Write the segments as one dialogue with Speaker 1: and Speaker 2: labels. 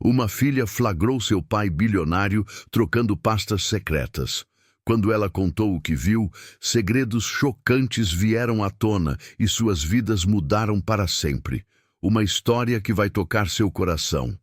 Speaker 1: Uma filha flagrou seu pai bilionário trocando pastas secretas. Quando ela contou o que viu, segredos chocantes vieram à tona e suas vidas mudaram para sempre. Uma história que vai tocar seu coração.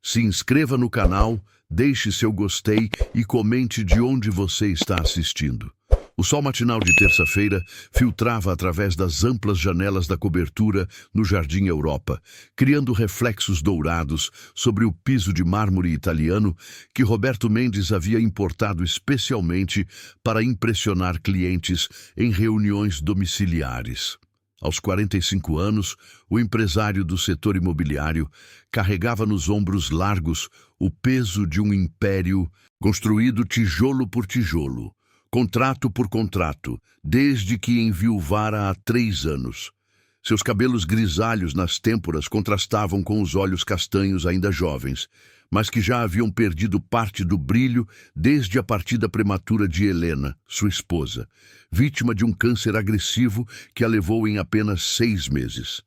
Speaker 1: Se inscreva no canal, deixe seu gostei e comente de onde você está assistindo. O sol matinal de terça-feira filtrava através das amplas janelas da cobertura no Jardim Europa, criando reflexos dourados sobre o piso de mármore italiano que Roberto Mendes havia importado especialmente para impressionar clientes em reuniões domiciliares. Aos 45 anos, o empresário do setor imobiliário carregava nos ombros largos o peso de um império construído tijolo por tijolo, contrato por contrato, desde que enviuvara há 3 anos. Seus cabelos grisalhos nas têmporas contrastavam com os olhos castanhos ainda jovens, mas que já haviam perdido parte do brilho desde a partida prematura de Helena, sua esposa, vítima de um câncer agressivo que a levou em apenas 6 meses.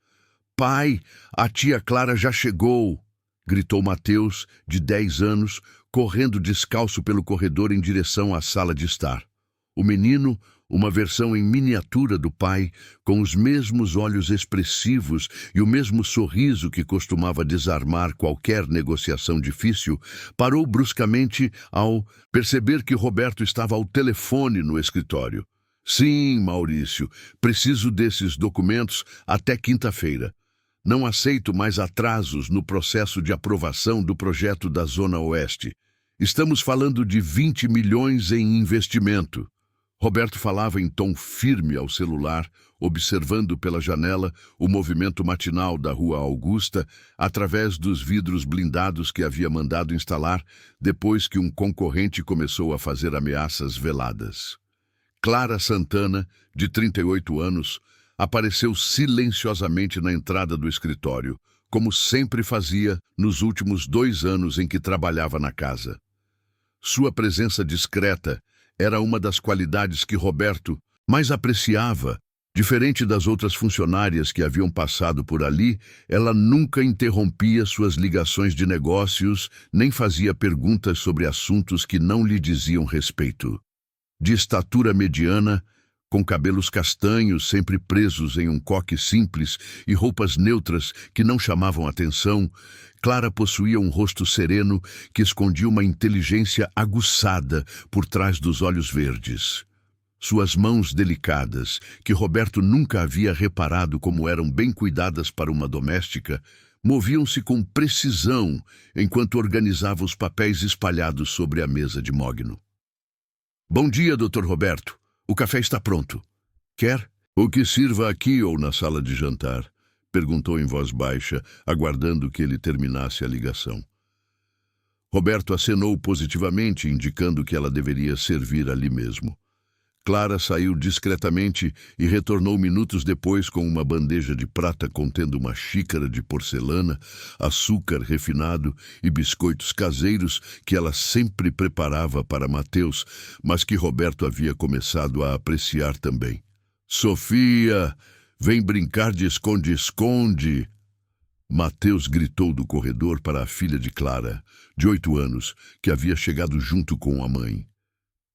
Speaker 1: "Pai, a tia Clara já chegou!" gritou Mateus, de 10 anos, correndo descalço pelo corredor em direção à sala de estar. O menino, uma versão em miniatura do pai, com os mesmos olhos expressivos e o mesmo sorriso que costumava desarmar qualquer negociação difícil, parou bruscamente ao perceber que Roberto estava ao telefone no escritório. "Sim, Maurício, preciso desses documentos até quinta-feira. Não aceito mais atrasos no processo de aprovação do projeto da Zona Oeste. Estamos falando de 20 milhões em investimento." Roberto falava em tom firme ao celular, observando pela janela o movimento matinal da Rua Augusta através dos vidros blindados que havia mandado instalar depois que um concorrente começou a fazer ameaças veladas. Clara Santana, de 38 anos, apareceu silenciosamente na entrada do escritório, como sempre fazia nos últimos 2 anos em que trabalhava na casa. Sua presença discreta era uma das qualidades que Roberto mais apreciava. Diferente das outras funcionárias que haviam passado por ali, ela nunca interrompia suas ligações de negócios, nem fazia perguntas sobre assuntos que não lhe diziam respeito. De estatura mediana, com cabelos castanhos sempre presos em um coque simples e roupas neutras que não chamavam atenção, Clara possuía um rosto sereno que escondia uma inteligência aguçada por trás dos olhos verdes. Suas mãos delicadas, que Roberto nunca havia reparado como eram bem cuidadas para uma doméstica, moviam-se com precisão enquanto organizava os papéis espalhados sobre a mesa de mogno. "Bom dia, Dr. Roberto. O café está pronto. Quer? O que sirva aqui ou na sala de jantar?" perguntou em voz baixa, aguardando que ele terminasse a ligação. Roberto acenou positivamente, indicando que ela deveria servir ali mesmo. Clara saiu discretamente e retornou minutos depois com uma bandeja de prata contendo uma xícara de porcelana, açúcar refinado e biscoitos caseiros que ela sempre preparava para Mateus, mas que Roberto havia começado a apreciar também. "Sofia, vem brincar de esconde-esconde!" Mateus gritou do corredor para a filha de Clara, de 8 anos, que havia chegado junto com a mãe.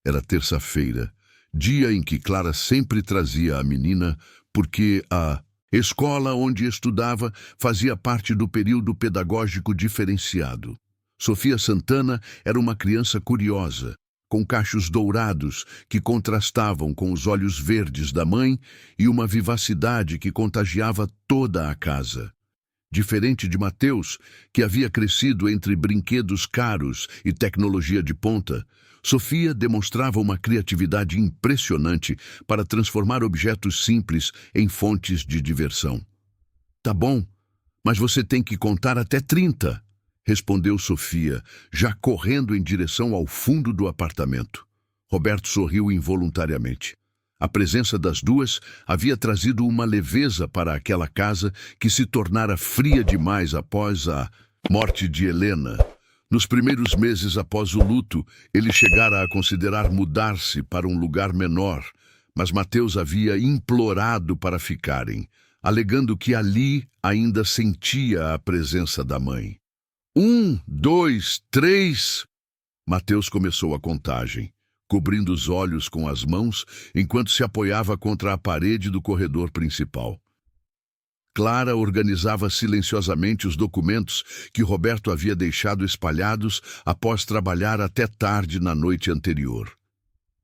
Speaker 1: Era terça-feira, dia em que Clara sempre trazia a menina, porque a escola onde estudava fazia parte do período pedagógico diferenciado. Sofia Santana era uma criança curiosa, com cachos dourados que contrastavam com os olhos verdes da mãe e uma vivacidade que contagiava toda a casa. Diferente de Mateus, que havia crescido entre brinquedos caros e tecnologia de ponta, Sofia demonstrava uma criatividade impressionante para transformar objetos simples em fontes de diversão. "Tá bom, mas você tem que contar até 30, respondeu Sofia, já correndo em direção ao fundo do apartamento. Roberto sorriu involuntariamente. A presença das duas havia trazido uma leveza para aquela casa que se tornara fria demais após a morte de Helena. Nos primeiros meses após o luto, ele chegara a considerar mudar-se para um lugar menor, mas Mateus havia implorado para ficarem, alegando que ali ainda sentia a presença da mãe. 1, 2, 3. Mateus começou a contagem, cobrindo os olhos com as mãos enquanto se apoiava contra a parede do corredor principal. Clara organizava silenciosamente os documentos que Roberto havia deixado espalhados após trabalhar até tarde na noite anterior.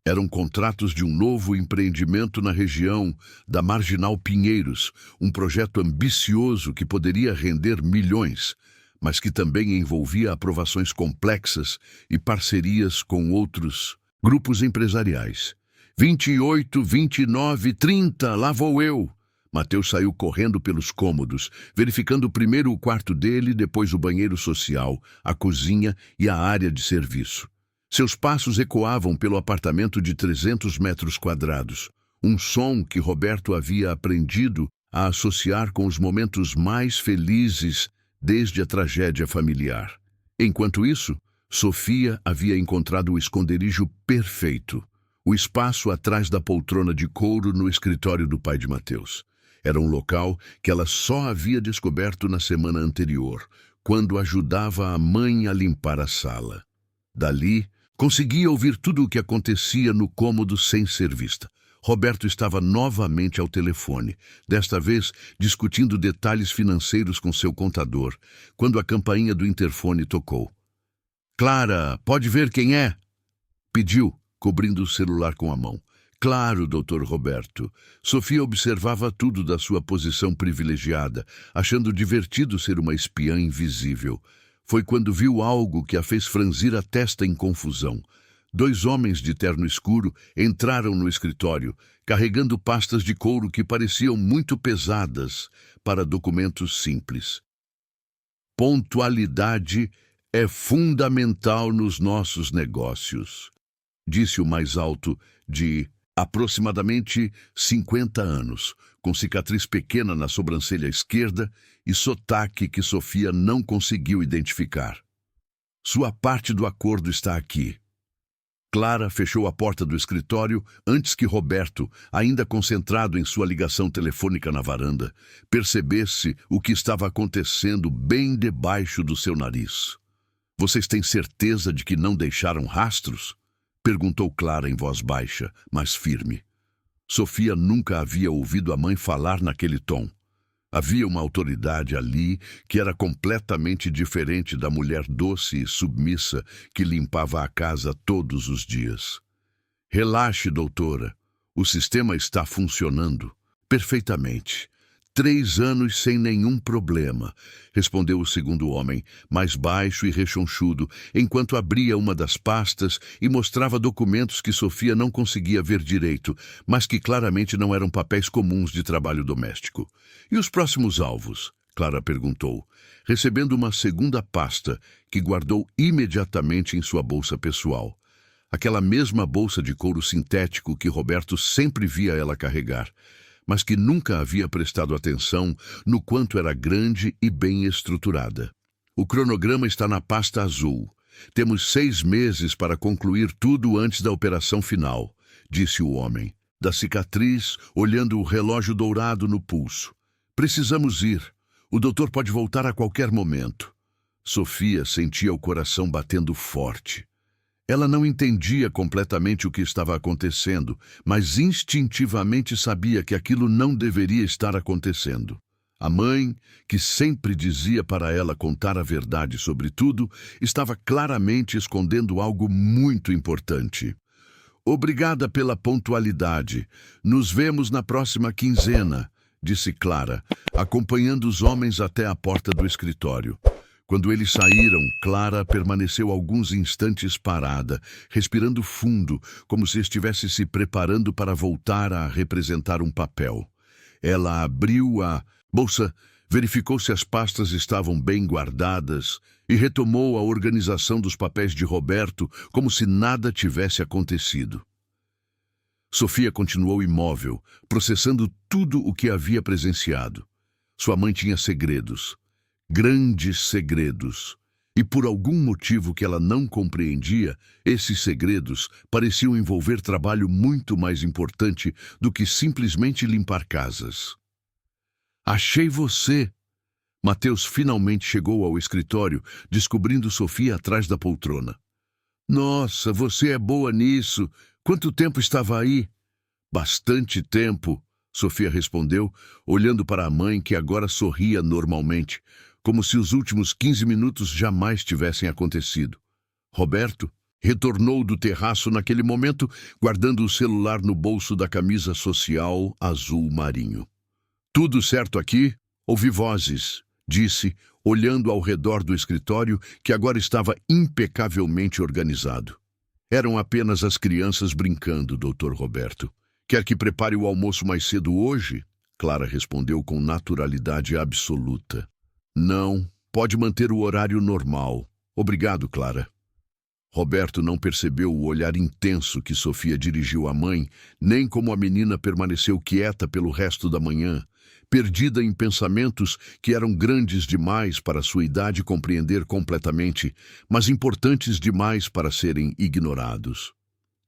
Speaker 1: Eram contratos de um novo empreendimento na região da Marginal Pinheiros, um projeto ambicioso que poderia render milhões, mas que também envolvia aprovações complexas e parcerias com outros grupos empresariais. 28, 29, 30, lá vou eu! Mateus saiu correndo pelos cômodos, verificando primeiro o quarto dele, depois o banheiro social, a cozinha e a área de serviço. Seus passos ecoavam pelo apartamento de 300 metros quadrados, um som que Roberto havia aprendido a associar com os momentos mais felizes desde a tragédia familiar. Enquanto isso, Sofia havia encontrado o esconderijo perfeito, o espaço atrás da poltrona de couro no escritório do pai de Mateus. Era um local que ela só havia descoberto na semana anterior, quando ajudava a mãe a limpar a sala. Dali, conseguia ouvir tudo o que acontecia no cômodo sem ser vista. Roberto estava novamente ao telefone, desta vez discutindo detalhes financeiros com seu contador, quando a campainha do interfone tocou. "Clara, pode ver quem é?" pediu, cobrindo o celular com a mão. "Claro, Dr. Roberto." Sofia observava tudo da sua posição privilegiada, achando divertido ser uma espiã invisível. Foi quando viu algo que a fez franzir a testa em confusão. 2 homens de terno escuro entraram no escritório, carregando pastas de couro que pareciam muito pesadas para documentos simples. "Pontualidade é fundamental nos nossos negócios", disse o mais alto, de aproximadamente 50 anos, com cicatriz pequena na sobrancelha esquerda e sotaque que Sofia não conseguiu identificar. "Sua parte do acordo está aqui." Clara fechou a porta do escritório antes que Roberto, ainda concentrado em sua ligação telefônica na varanda, percebesse o que estava acontecendo bem debaixo do seu nariz. "Vocês têm certeza de que não deixaram rastros?" perguntou Clara em voz baixa, mas firme. Sofia nunca havia ouvido a mãe falar naquele tom. Havia uma autoridade ali que era completamente diferente da mulher doce e submissa que limpava a casa todos os dias. "Relaxe, doutora. O sistema está funcionando perfeitamente. 3 anos sem nenhum problema", respondeu o segundo homem, mais baixo e rechonchudo, enquanto abria uma das pastas e mostrava documentos que Sofia não conseguia ver direito, mas que claramente não eram papéis comuns de trabalho doméstico. "E os próximos alvos?" Clara perguntou, recebendo uma segunda pasta que guardou imediatamente em sua bolsa pessoal. Aquela mesma bolsa de couro sintético que Roberto sempre via ela carregar, mas que nunca havia prestado atenção no quanto era grande e bem estruturada. "O cronograma está na pasta azul. Temos 6 meses para concluir tudo antes da operação final", disse o homem, da cicatriz, olhando o relógio dourado no pulso. "Precisamos ir. O doutor pode voltar a qualquer momento." Sofia sentia o coração batendo forte. Ela não entendia completamente o que estava acontecendo, mas instintivamente sabia que aquilo não deveria estar acontecendo. A mãe, que sempre dizia para ela contar a verdade sobre tudo, estava claramente escondendo algo muito importante. "Obrigada pela pontualidade. Nos vemos na próxima quinzena", disse Clara, acompanhando os homens até a porta do escritório. Quando eles saíram, Clara permaneceu alguns instantes parada, respirando fundo, como se estivesse se preparando para voltar a representar um papel. Ela abriu a bolsa, verificou se as pastas estavam bem guardadas e retomou a organização dos papéis de Roberto como se nada tivesse acontecido. Sofia continuou imóvel, processando tudo o que havia presenciado. Sua mãe tinha segredos. Grandes segredos. E por algum motivo que ela não compreendia, esses segredos pareciam envolver trabalho muito mais importante do que simplesmente limpar casas. "Achei você!" Mateus finalmente chegou ao escritório, descobrindo Sofia atrás da poltrona. Nossa, você é boa nisso. Quanto tempo estava aí? Bastante tempo, Sofia respondeu, olhando para a mãe que agora sorria normalmente, como se os últimos 15 minutos jamais tivessem acontecido. Roberto retornou do terraço naquele momento, guardando o celular no bolso da camisa social azul marinho. Tudo certo aqui? Ouvi vozes, disse, olhando ao redor do escritório, que agora estava impecavelmente organizado. Eram apenas as crianças brincando, Dr. Roberto. Quer que prepare o almoço mais cedo hoje? Clara respondeu com naturalidade absoluta. Não, pode manter o horário normal. Obrigado, Clara. Roberto não percebeu o olhar intenso que Sofia dirigiu à mãe, nem como a menina permaneceu quieta pelo resto da manhã, perdida em pensamentos que eram grandes demais para sua idade compreender completamente, mas importantes demais para serem ignorados.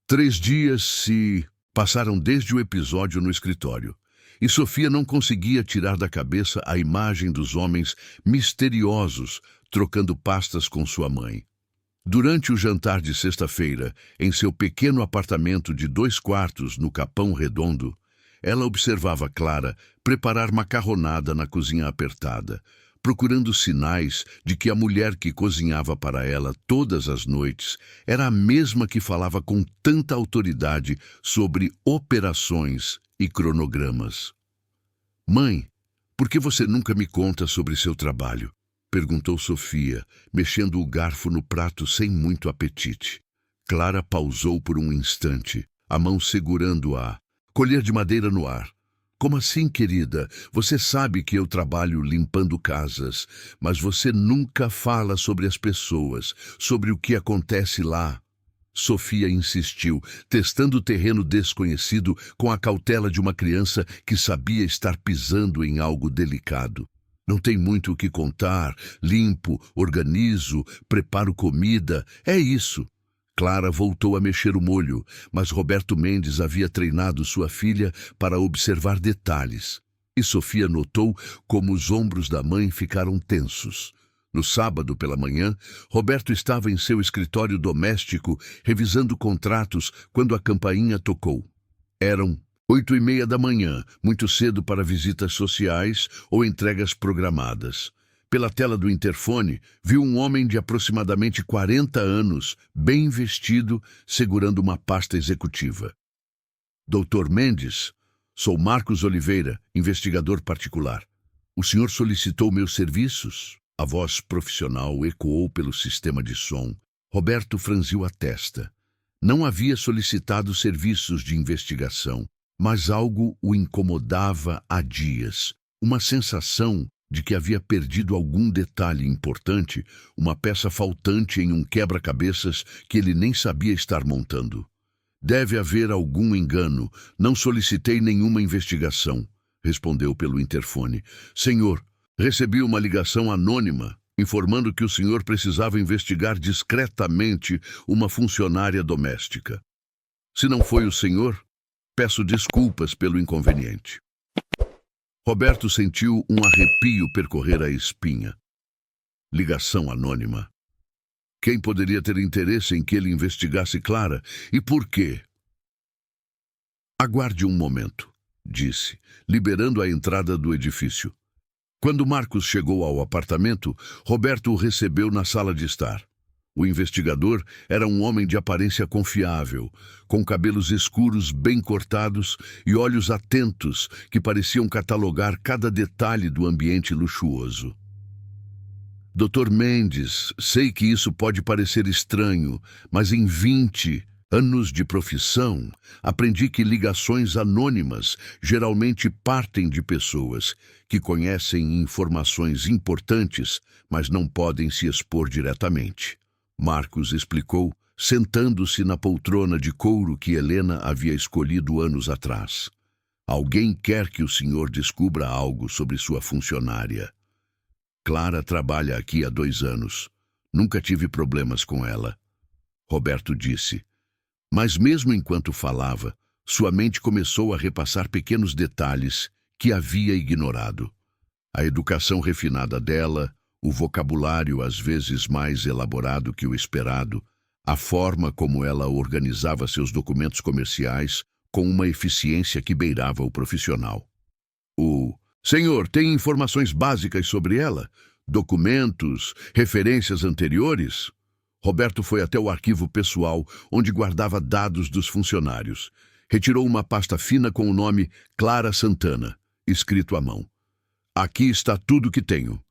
Speaker 1: 3 dias se passaram desde o episódio no escritório, e Sofia não conseguia tirar da cabeça a imagem dos homens misteriosos trocando pastas com sua mãe. Durante o jantar de sexta-feira, em seu pequeno apartamento de 2 quartos no Capão Redondo, ela observava Clara preparar macarronada na cozinha apertada, procurando sinais de que a mulher que cozinhava para ela todas as noites era a mesma que falava com tanta autoridade sobre operações e cronogramas. Mãe, por que você nunca me conta sobre seu trabalho? Perguntou Sofia, mexendo o garfo no prato sem muito apetite. Clara pausou por um instante, a mão segurando-a, colher de madeira no ar. Como assim, querida? Você sabe que eu trabalho limpando casas, mas você nunca fala sobre as pessoas, sobre o que acontece lá. Sofia insistiu, testando o terreno desconhecido com a cautela de uma criança que sabia estar pisando em algo delicado. Não tem muito o que contar, limpo, organizo, preparo comida, é isso. Clara voltou a mexer o molho, mas Roberto Mendes havia treinado sua filha para observar detalhes. E Sofia notou como os ombros da mãe ficaram tensos. No sábado pela manhã, Roberto estava em seu escritório doméstico revisando contratos quando a campainha tocou. Eram 8h30 da manhã, muito cedo para visitas sociais ou entregas programadas. Pela tela do interfone, viu um homem de aproximadamente 40 anos, bem vestido, segurando uma pasta executiva. Dr. Mendes, sou Marcos Oliveira, investigador particular. O senhor solicitou meus serviços? A voz profissional ecoou pelo sistema de som. Roberto franziu a testa. Não havia solicitado serviços de investigação, mas algo o incomodava há dias. Uma sensação de que havia perdido algum detalhe importante, uma peça faltante em um quebra-cabeças que ele nem sabia estar montando. Deve haver algum engano. Não solicitei nenhuma investigação, respondeu pelo interfone. Senhor, recebi uma ligação anônima informando que o senhor precisava investigar discretamente uma funcionária doméstica. Se não foi o senhor, peço desculpas pelo inconveniente. Roberto sentiu um arrepio percorrer a espinha. Ligação anônima. Quem poderia ter interesse em que ele investigasse Clara? E por quê? Aguarde um momento, disse, liberando a entrada do edifício. Quando Marcos chegou ao apartamento, Roberto o recebeu na sala de estar. O investigador era um homem de aparência confiável, com cabelos escuros bem cortados e olhos atentos que pareciam catalogar cada detalhe do ambiente luxuoso. Dr. Mendes, sei que isso pode parecer estranho, mas em 20 anos de profissão, aprendi que ligações anônimas geralmente partem de pessoas que conhecem informações importantes, mas não podem se expor diretamente. Marcos explicou, sentando-se na poltrona de couro que Helena havia escolhido anos atrás. Alguém quer que o senhor descubra algo sobre sua funcionária. Clara trabalha aqui há 2 anos. Nunca tive problemas com ela. Roberto disse. Mas mesmo enquanto falava, sua mente começou a repassar pequenos detalhes que havia ignorado. A educação refinada dela, o vocabulário às vezes mais elaborado que o esperado, a forma como ela organizava seus documentos comerciais com uma eficiência que beirava o profissional. Senhor, tem informações básicas sobre ela? Documentos, referências anteriores? Roberto foi até o arquivo pessoal, onde guardava dados dos funcionários. Retirou uma pasta fina com o nome Clara Santana, escrito à mão. Aqui está tudo que tenho.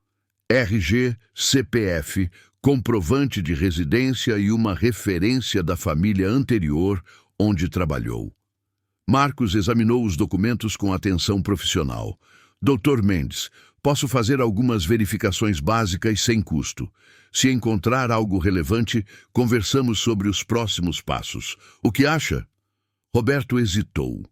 Speaker 1: RG, CPF, comprovante de residência e uma referência da família anterior onde trabalhou. Marcos examinou os documentos com atenção profissional. Dr. Mendes, posso fazer algumas verificações básicas sem custo. Se encontrar algo relevante, conversamos sobre os próximos passos. O que acha? Roberto hesitou.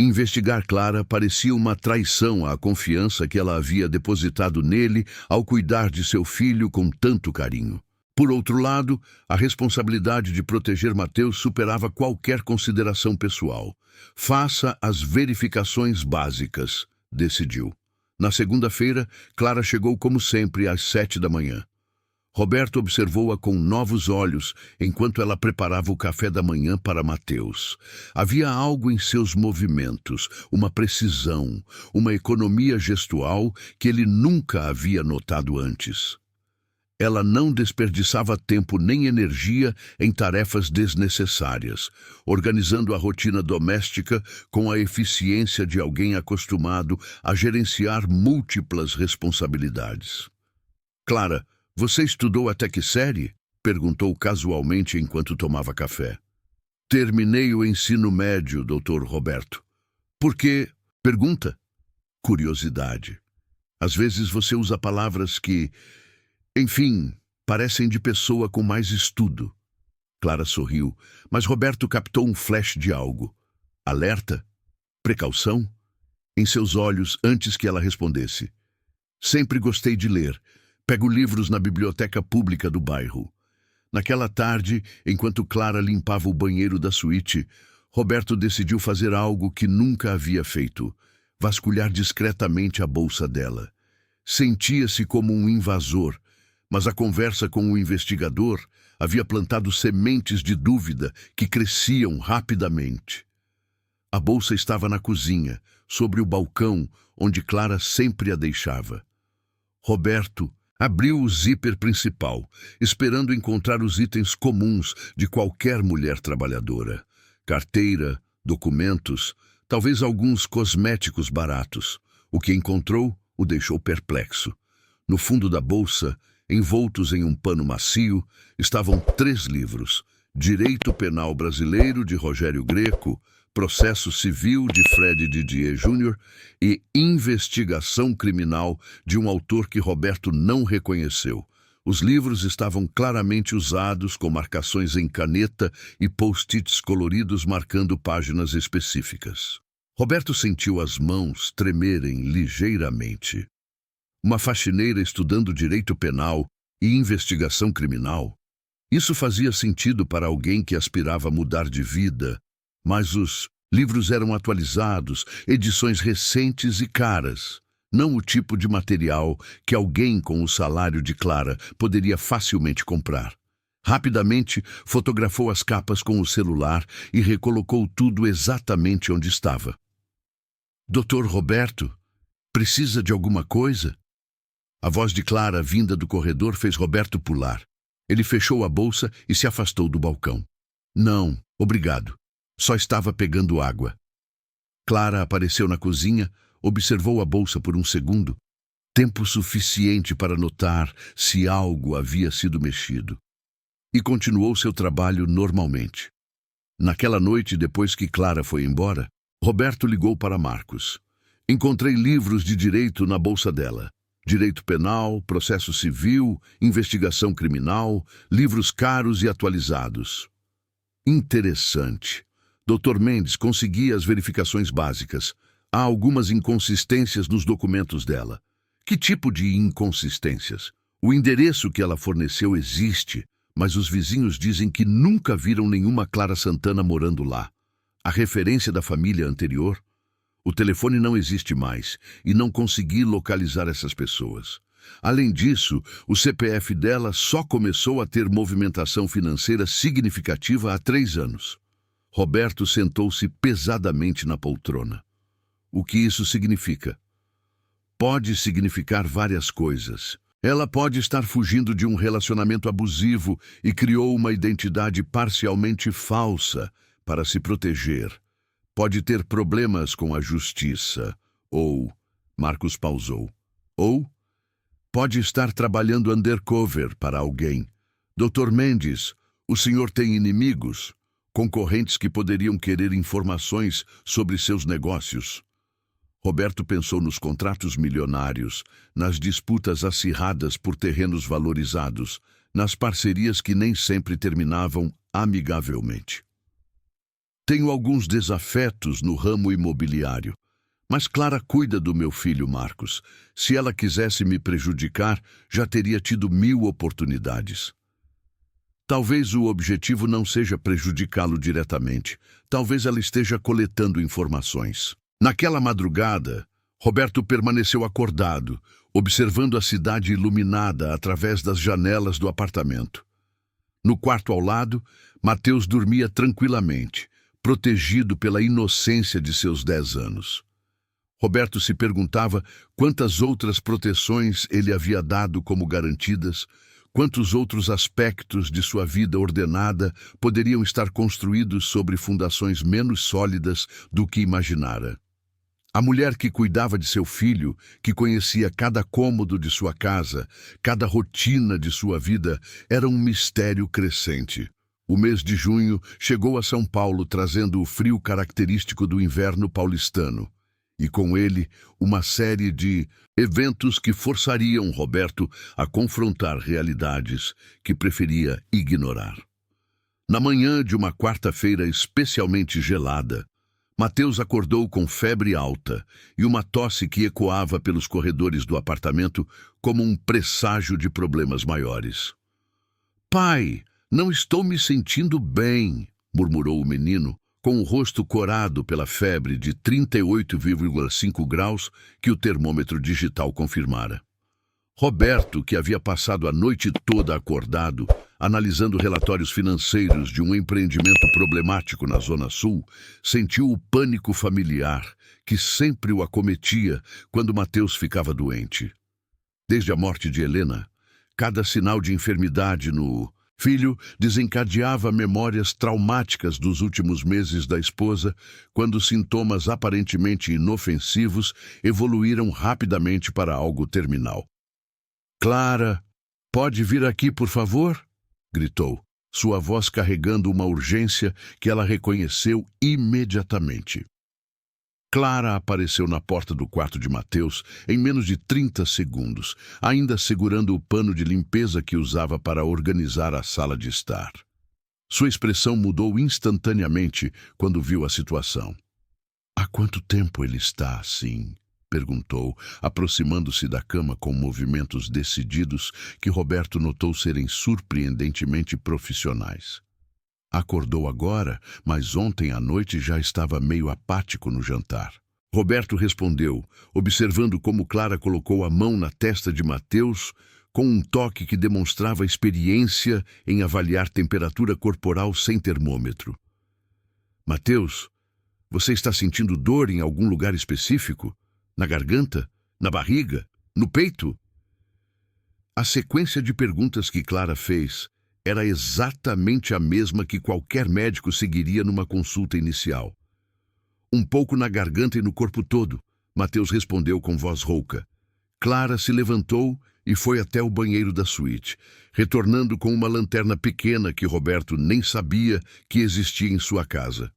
Speaker 1: Investigar Clara parecia uma traição à confiança que ela havia depositado nele ao cuidar de seu filho com tanto carinho. Por outro lado, a responsabilidade de proteger Mateus superava qualquer consideração pessoal. Faça as verificações básicas, decidiu. Na segunda-feira, Clara chegou como sempre às 7 da manhã. Roberto observou-a com novos olhos enquanto ela preparava o café da manhã para Mateus. Havia algo em seus movimentos, uma precisão, uma economia gestual que ele nunca havia notado antes. Ela não desperdiçava tempo nem energia em tarefas desnecessárias, organizando a rotina doméstica com a eficiência de alguém acostumado a gerenciar múltiplas responsabilidades. Clara, você estudou até que série? Perguntou casualmente enquanto tomava café. Terminei o ensino médio, Dr. Roberto. Por quê? Pergunta. Curiosidade. Às vezes você usa palavras que, enfim, parecem de pessoa com mais estudo. Clara sorriu, mas Roberto captou um flash de algo. Alerta? Precaução? Em seus olhos antes que ela respondesse. Sempre gostei de ler. Pego livros na biblioteca pública do bairro. Naquela tarde, enquanto Clara limpava o banheiro da suíte, Roberto decidiu fazer algo que nunca havia feito: vasculhar discretamente a bolsa dela. Sentia-se como um invasor, mas a conversa com o investigador havia plantado sementes de dúvida que cresciam rapidamente. A bolsa estava na cozinha, sobre o balcão onde Clara sempre a deixava. Roberto abriu o zíper principal, esperando encontrar os itens comuns de qualquer mulher trabalhadora. Carteira, documentos, talvez alguns cosméticos baratos. O que encontrou o deixou perplexo. No fundo da bolsa, envoltos em um pano macio, estavam 3 livros: Direito Penal Brasileiro, de Rogério Greco, Processo Civil, de Fred Didier Jr. e Investigação Criminal, de um autor que Roberto não reconheceu. Os livros estavam claramente usados, com marcações em caneta e post-its coloridos marcando páginas específicas. Roberto sentiu as mãos tremerem ligeiramente. Uma faxineira estudando direito penal e investigação criminal? Isso fazia sentido para alguém que aspirava a mudar de vida, mas os livros eram atualizados, edições recentes e caras, não o tipo de material que alguém com o salário de Clara poderia facilmente comprar. Rapidamente, fotografou as capas com o celular e recolocou tudo exatamente onde estava. Dr. Roberto, precisa de alguma coisa? A voz de Clara, vinda do corredor, fez Roberto pular. Ele fechou a bolsa e se afastou do balcão. Não, obrigado. Só estava pegando água. Clara apareceu na cozinha, observou a bolsa por um segundo, tempo suficiente para notar se algo havia sido mexido, e continuou seu trabalho normalmente. Naquela noite, depois que Clara foi embora, Roberto ligou para Marcos. Encontrei livros de direito na bolsa dela. Direito penal, processo civil, investigação criminal, livros caros e atualizados. Interessante. Dr. Mendes conseguia as verificações básicas. Há algumas inconsistências nos documentos dela. Que tipo de inconsistências? O endereço que ela forneceu existe, mas os vizinhos dizem que nunca viram nenhuma Clara Santana morando lá. A referência da família anterior? O telefone não existe mais e não consegui localizar essas pessoas. Além disso, o CPF dela só começou a ter movimentação financeira significativa há 3 anos. Roberto sentou-se pesadamente na poltrona. O que isso significa? Pode significar várias coisas. Ela pode estar fugindo de um relacionamento abusivo e criou uma identidade parcialmente falsa para se proteger. Pode ter problemas com a justiça. Ou, Marcos pausou, ou pode estar trabalhando undercover para alguém. Dr. Mendes, o senhor tem inimigos? Concorrentes que poderiam querer informações sobre seus negócios? Roberto pensou nos contratos milionários, nas disputas acirradas por terrenos valorizados, nas parcerias que nem sempre terminavam amigavelmente. Tenho alguns desafetos no ramo imobiliário, mas Clara cuida do meu filho Marcos. Se ela quisesse me prejudicar, já teria tido 1000 oportunidades. Talvez o objetivo não seja prejudicá-lo diretamente. Talvez ela esteja coletando informações. Naquela madrugada, Roberto permaneceu acordado, observando a cidade iluminada através das janelas do apartamento. No quarto ao lado, Mateus dormia tranquilamente, protegido pela inocência de seus 10 anos. Roberto se perguntava quantas outras proteções ele havia dado como garantidas, quantos outros aspectos de sua vida ordenada poderiam estar construídos sobre fundações menos sólidas do que imaginara. A mulher que cuidava de seu filho, que conhecia cada cômodo de sua casa, cada rotina de sua vida, era um mistério crescente. O mês de junho chegou a São Paulo trazendo o frio característico do inverno paulistano, e com ele uma série de eventos que forçariam Roberto a confrontar realidades que preferia ignorar. Na manhã de uma quarta-feira especialmente gelada, Mateus acordou com febre alta e uma tosse que ecoava pelos corredores do apartamento como um presságio de problemas maiores. "Pai, não estou me sentindo bem", murmurou o menino, com o rosto corado pela febre de 38,5 graus que o termômetro digital confirmara. Roberto, que havia passado a noite toda acordado, analisando relatórios financeiros de um empreendimento problemático na Zona Sul, sentiu o pânico familiar que sempre o acometia quando Mateus ficava doente. Desde a morte de Helena, cada sinal de enfermidade no filho desencadeava memórias traumáticas dos últimos meses da esposa, quando sintomas aparentemente inofensivos evoluíram rapidamente para algo terminal. "Clara, pode vir aqui, por favor?", gritou, sua voz carregando uma urgência que ela reconheceu imediatamente. Clara apareceu na porta do quarto de Mateus em menos de 30 segundos, ainda segurando o pano de limpeza que usava para organizar a sala de estar. Sua expressão mudou instantaneamente quando viu a situação. "Há quanto tempo ele está assim?", perguntou, aproximando-se da cama com movimentos decididos que Roberto notou serem surpreendentemente profissionais. Acordou agora, mas ontem à noite já estava meio apático no jantar. Roberto respondeu, observando como Clara colocou a mão na testa de Mateus com um toque que demonstrava experiência em avaliar temperatura corporal sem termômetro. "Mateus, você está sentindo dor em algum lugar específico? Na garganta? Na barriga? No peito?" A sequência de perguntas que Clara fez era exatamente a mesma que qualquer médico seguiria numa consulta inicial. "Um pouco na garganta e no corpo todo", Mateus respondeu com voz rouca. Clara se levantou e foi até o banheiro da suíte, retornando com uma lanterna pequena que Roberto nem sabia que existia em sua casa.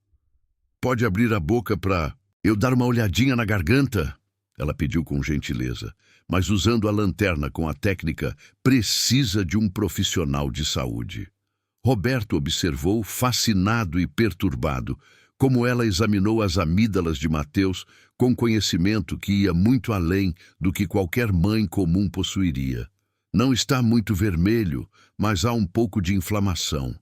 Speaker 1: "Pode abrir a boca para eu dar uma olhadinha na garganta?", ela pediu com gentileza, mas usando a lanterna com a técnica precisa de um profissional de saúde. Roberto observou, fascinado e perturbado, como ela examinou as amígdalas de Mateus com conhecimento que ia muito além do que qualquer mãe comum possuiria. "Não está muito vermelho, mas há um pouco de inflamação.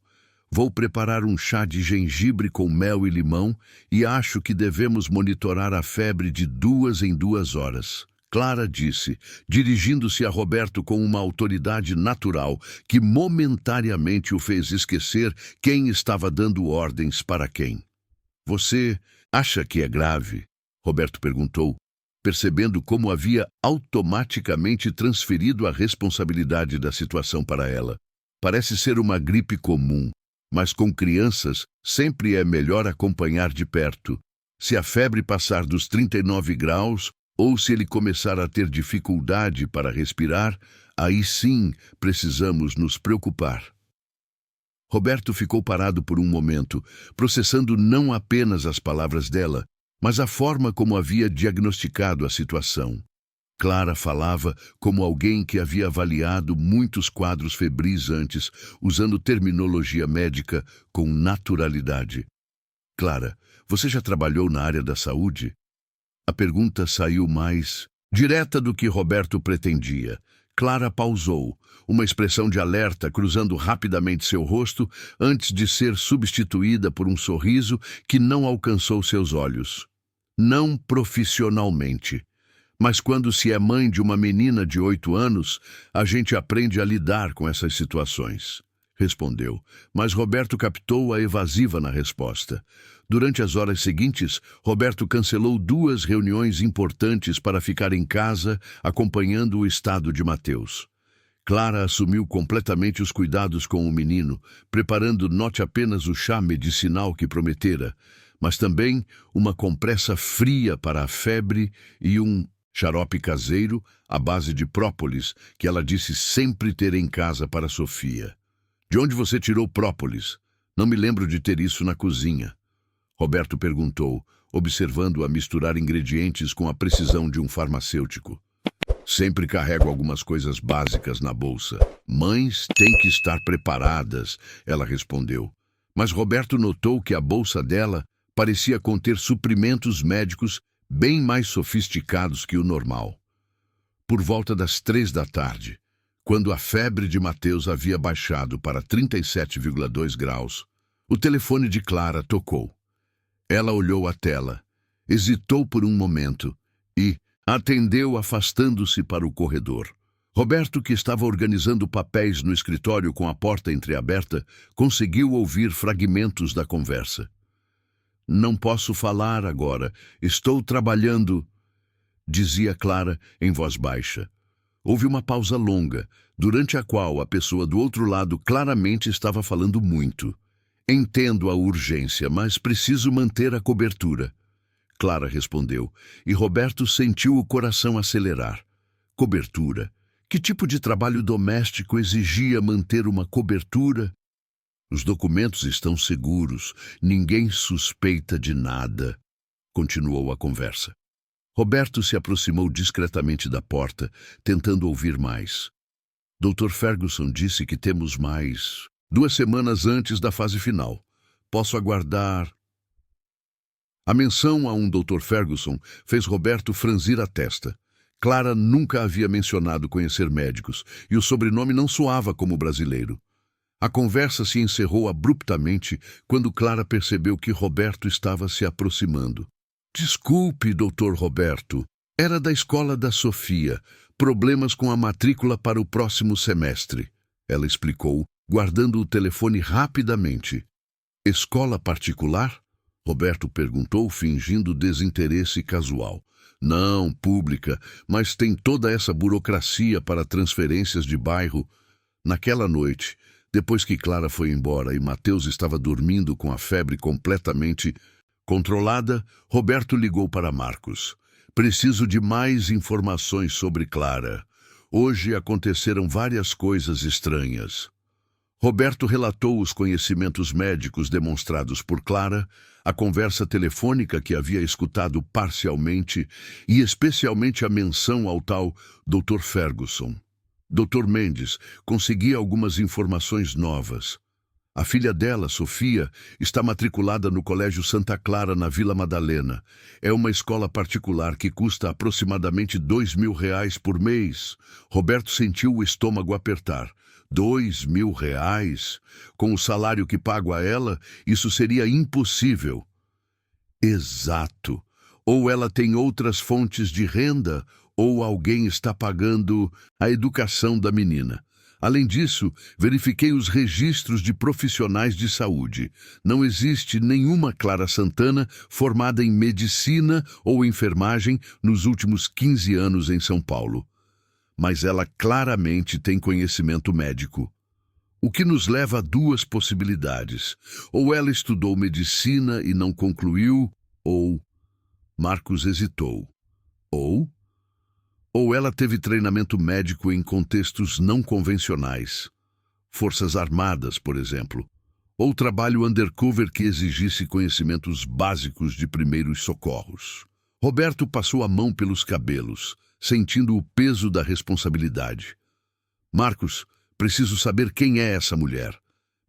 Speaker 1: Vou preparar um chá de gengibre com mel e limão e acho que devemos monitorar a febre de 2 em 2 horas. Clara disse, dirigindo-se a Roberto com uma autoridade natural que momentaneamente o fez esquecer quem estava dando ordens para quem. Você acha que é grave? Roberto perguntou, percebendo como havia automaticamente transferido a responsabilidade da situação para ela. Parece ser uma gripe comum, mas com crianças sempre é melhor acompanhar de perto. Se a febre passar dos 39 graus, ou se ele começar a ter dificuldade para respirar, aí sim precisamos nos preocupar. Roberto ficou parado por um momento, processando não apenas as palavras dela, mas a forma como havia diagnosticado a situação. Clara falava como alguém que havia avaliado muitos quadros febris antes, usando terminologia médica com naturalidade. Clara, você já trabalhou na área da saúde? A pergunta saiu mais direta do que Roberto pretendia. Clara pausou, uma expressão de alerta cruzando rapidamente seu rosto antes de ser substituída por um sorriso que não alcançou seus olhos. Não profissionalmente. Mas quando se é mãe de uma menina de 8 anos, a gente aprende a lidar com essas situações, respondeu, mas Roberto captou a evasiva na resposta. Durante as horas seguintes, Roberto cancelou 2 reuniões importantes para ficar em casa, acompanhando o estado de Mateus. Clara assumiu completamente os cuidados com o menino, preparando não apenas o chá medicinal que prometera, mas também uma compressa fria para a febre e um xarope caseiro à base de própolis, que ela disse sempre ter em casa para Sofia. De onde você tirou própolis? Não me lembro de ter isso na cozinha. Roberto perguntou, observando-a misturar ingredientes com a precisão de um farmacêutico. Sempre carrego algumas coisas básicas na bolsa. Mães têm que estar preparadas, ela respondeu. Mas Roberto notou que a bolsa dela parecia conter suprimentos médicos bem mais sofisticados que o normal. Por volta das 3 da tarde, quando a febre de Mateus havia baixado para 37,2 graus, o telefone de Clara tocou. Ela olhou a tela, hesitou por um momento e atendeu afastando-se para o corredor. Roberto, que estava organizando papéis no escritório com a porta entreaberta, conseguiu ouvir fragmentos da conversa. Não posso falar agora, estou trabalhando, dizia Clara em voz baixa. Houve uma pausa longa, durante a qual a pessoa do outro lado claramente estava falando muito. Entendo a urgência, mas preciso manter a cobertura. Clara respondeu, e Roberto sentiu o coração acelerar. Cobertura? Que tipo de trabalho doméstico exigia manter uma cobertura? Os documentos estão seguros, ninguém suspeita de nada, continuou a conversa. Roberto se aproximou discretamente da porta, tentando ouvir mais. Dr. Ferguson disse que temos mais 2 semanas antes da fase final. Posso aguardar? A menção a um Dr. Ferguson fez Roberto franzir a testa. Clara nunca havia mencionado conhecer médicos, e o sobrenome não soava como brasileiro. A conversa se encerrou abruptamente quando Clara percebeu que Roberto estava se aproximando. Desculpe, Dr. Roberto. Era da escola da Sofia. Problemas com a matrícula para o próximo semestre. Ela explicou, guardando o telefone rapidamente. Escola particular? Roberto perguntou, fingindo desinteresse casual. Não, pública, mas tem toda essa burocracia para transferências de bairro. Naquela noite, depois que Clara foi embora e Mateus estava dormindo com a febre completamente controlada, Roberto ligou para Marcos. Preciso de mais informações sobre Clara. Hoje aconteceram várias coisas estranhas. Roberto relatou os conhecimentos médicos demonstrados por Clara, a conversa telefônica que havia escutado parcialmente e especialmente a menção ao tal Dr. Ferguson. Dr. Mendes conseguia algumas informações novas. A filha dela, Sofia, está matriculada no Colégio Santa Clara, na Vila Madalena. É uma escola particular que custa aproximadamente R$ 2.000 por mês. Roberto sentiu o estômago apertar. R$ 2.000? Com o salário que pago a ela, isso seria impossível. Exato. Ou ela tem outras fontes de renda, ou alguém está pagando a educação da menina. Além disso, verifiquei os registros de profissionais de saúde. Não existe nenhuma Clara Santana formada em medicina ou enfermagem nos últimos 15 anos em São Paulo. Mas ela claramente tem conhecimento médico. O que nos leva a duas possibilidades. Ou ela estudou medicina e não concluiu, ou... Marcos hesitou. Ou ela teve treinamento médico em contextos não convencionais. Forças Armadas, por exemplo. Ou trabalho undercover que exigisse conhecimentos básicos de primeiros socorros. Roberto passou a mão pelos cabelos, sentindo o peso da responsabilidade. Marcos, preciso saber quem é essa mulher.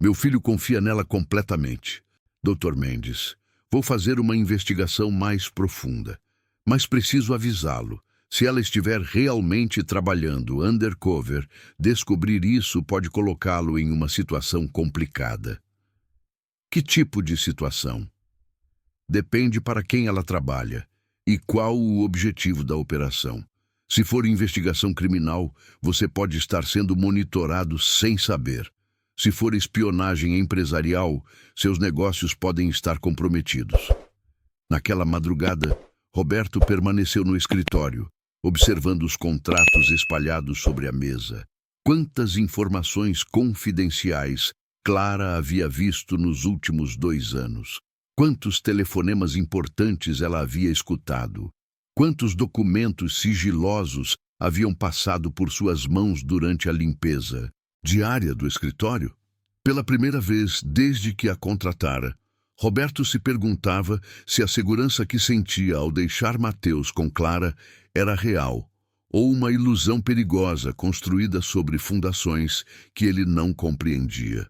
Speaker 1: Meu filho confia nela completamente. Dr. Mendes, vou fazer uma investigação mais profunda. Mas preciso avisá-lo. Se ela estiver realmente trabalhando undercover, descobrir isso pode colocá-lo em uma situação complicada. Que tipo de situação? Depende para quem ela trabalha e qual o objetivo da operação. Se for investigação criminal, você pode estar sendo monitorado sem saber. Se for espionagem empresarial, seus negócios podem estar comprometidos. Naquela madrugada, Roberto permaneceu no escritório, observando os contratos espalhados sobre a mesa. Quantas informações confidenciais Clara havia visto nos últimos 2 anos? Quantos telefonemas importantes ela havia escutado? Quantos documentos sigilosos haviam passado por suas mãos durante a limpeza diária do escritório? Pela primeira vez desde que a contratara, Roberto se perguntava se a segurança que sentia ao deixar Mateus com Clara era real ou uma ilusão perigosa construída sobre fundações que ele não compreendia.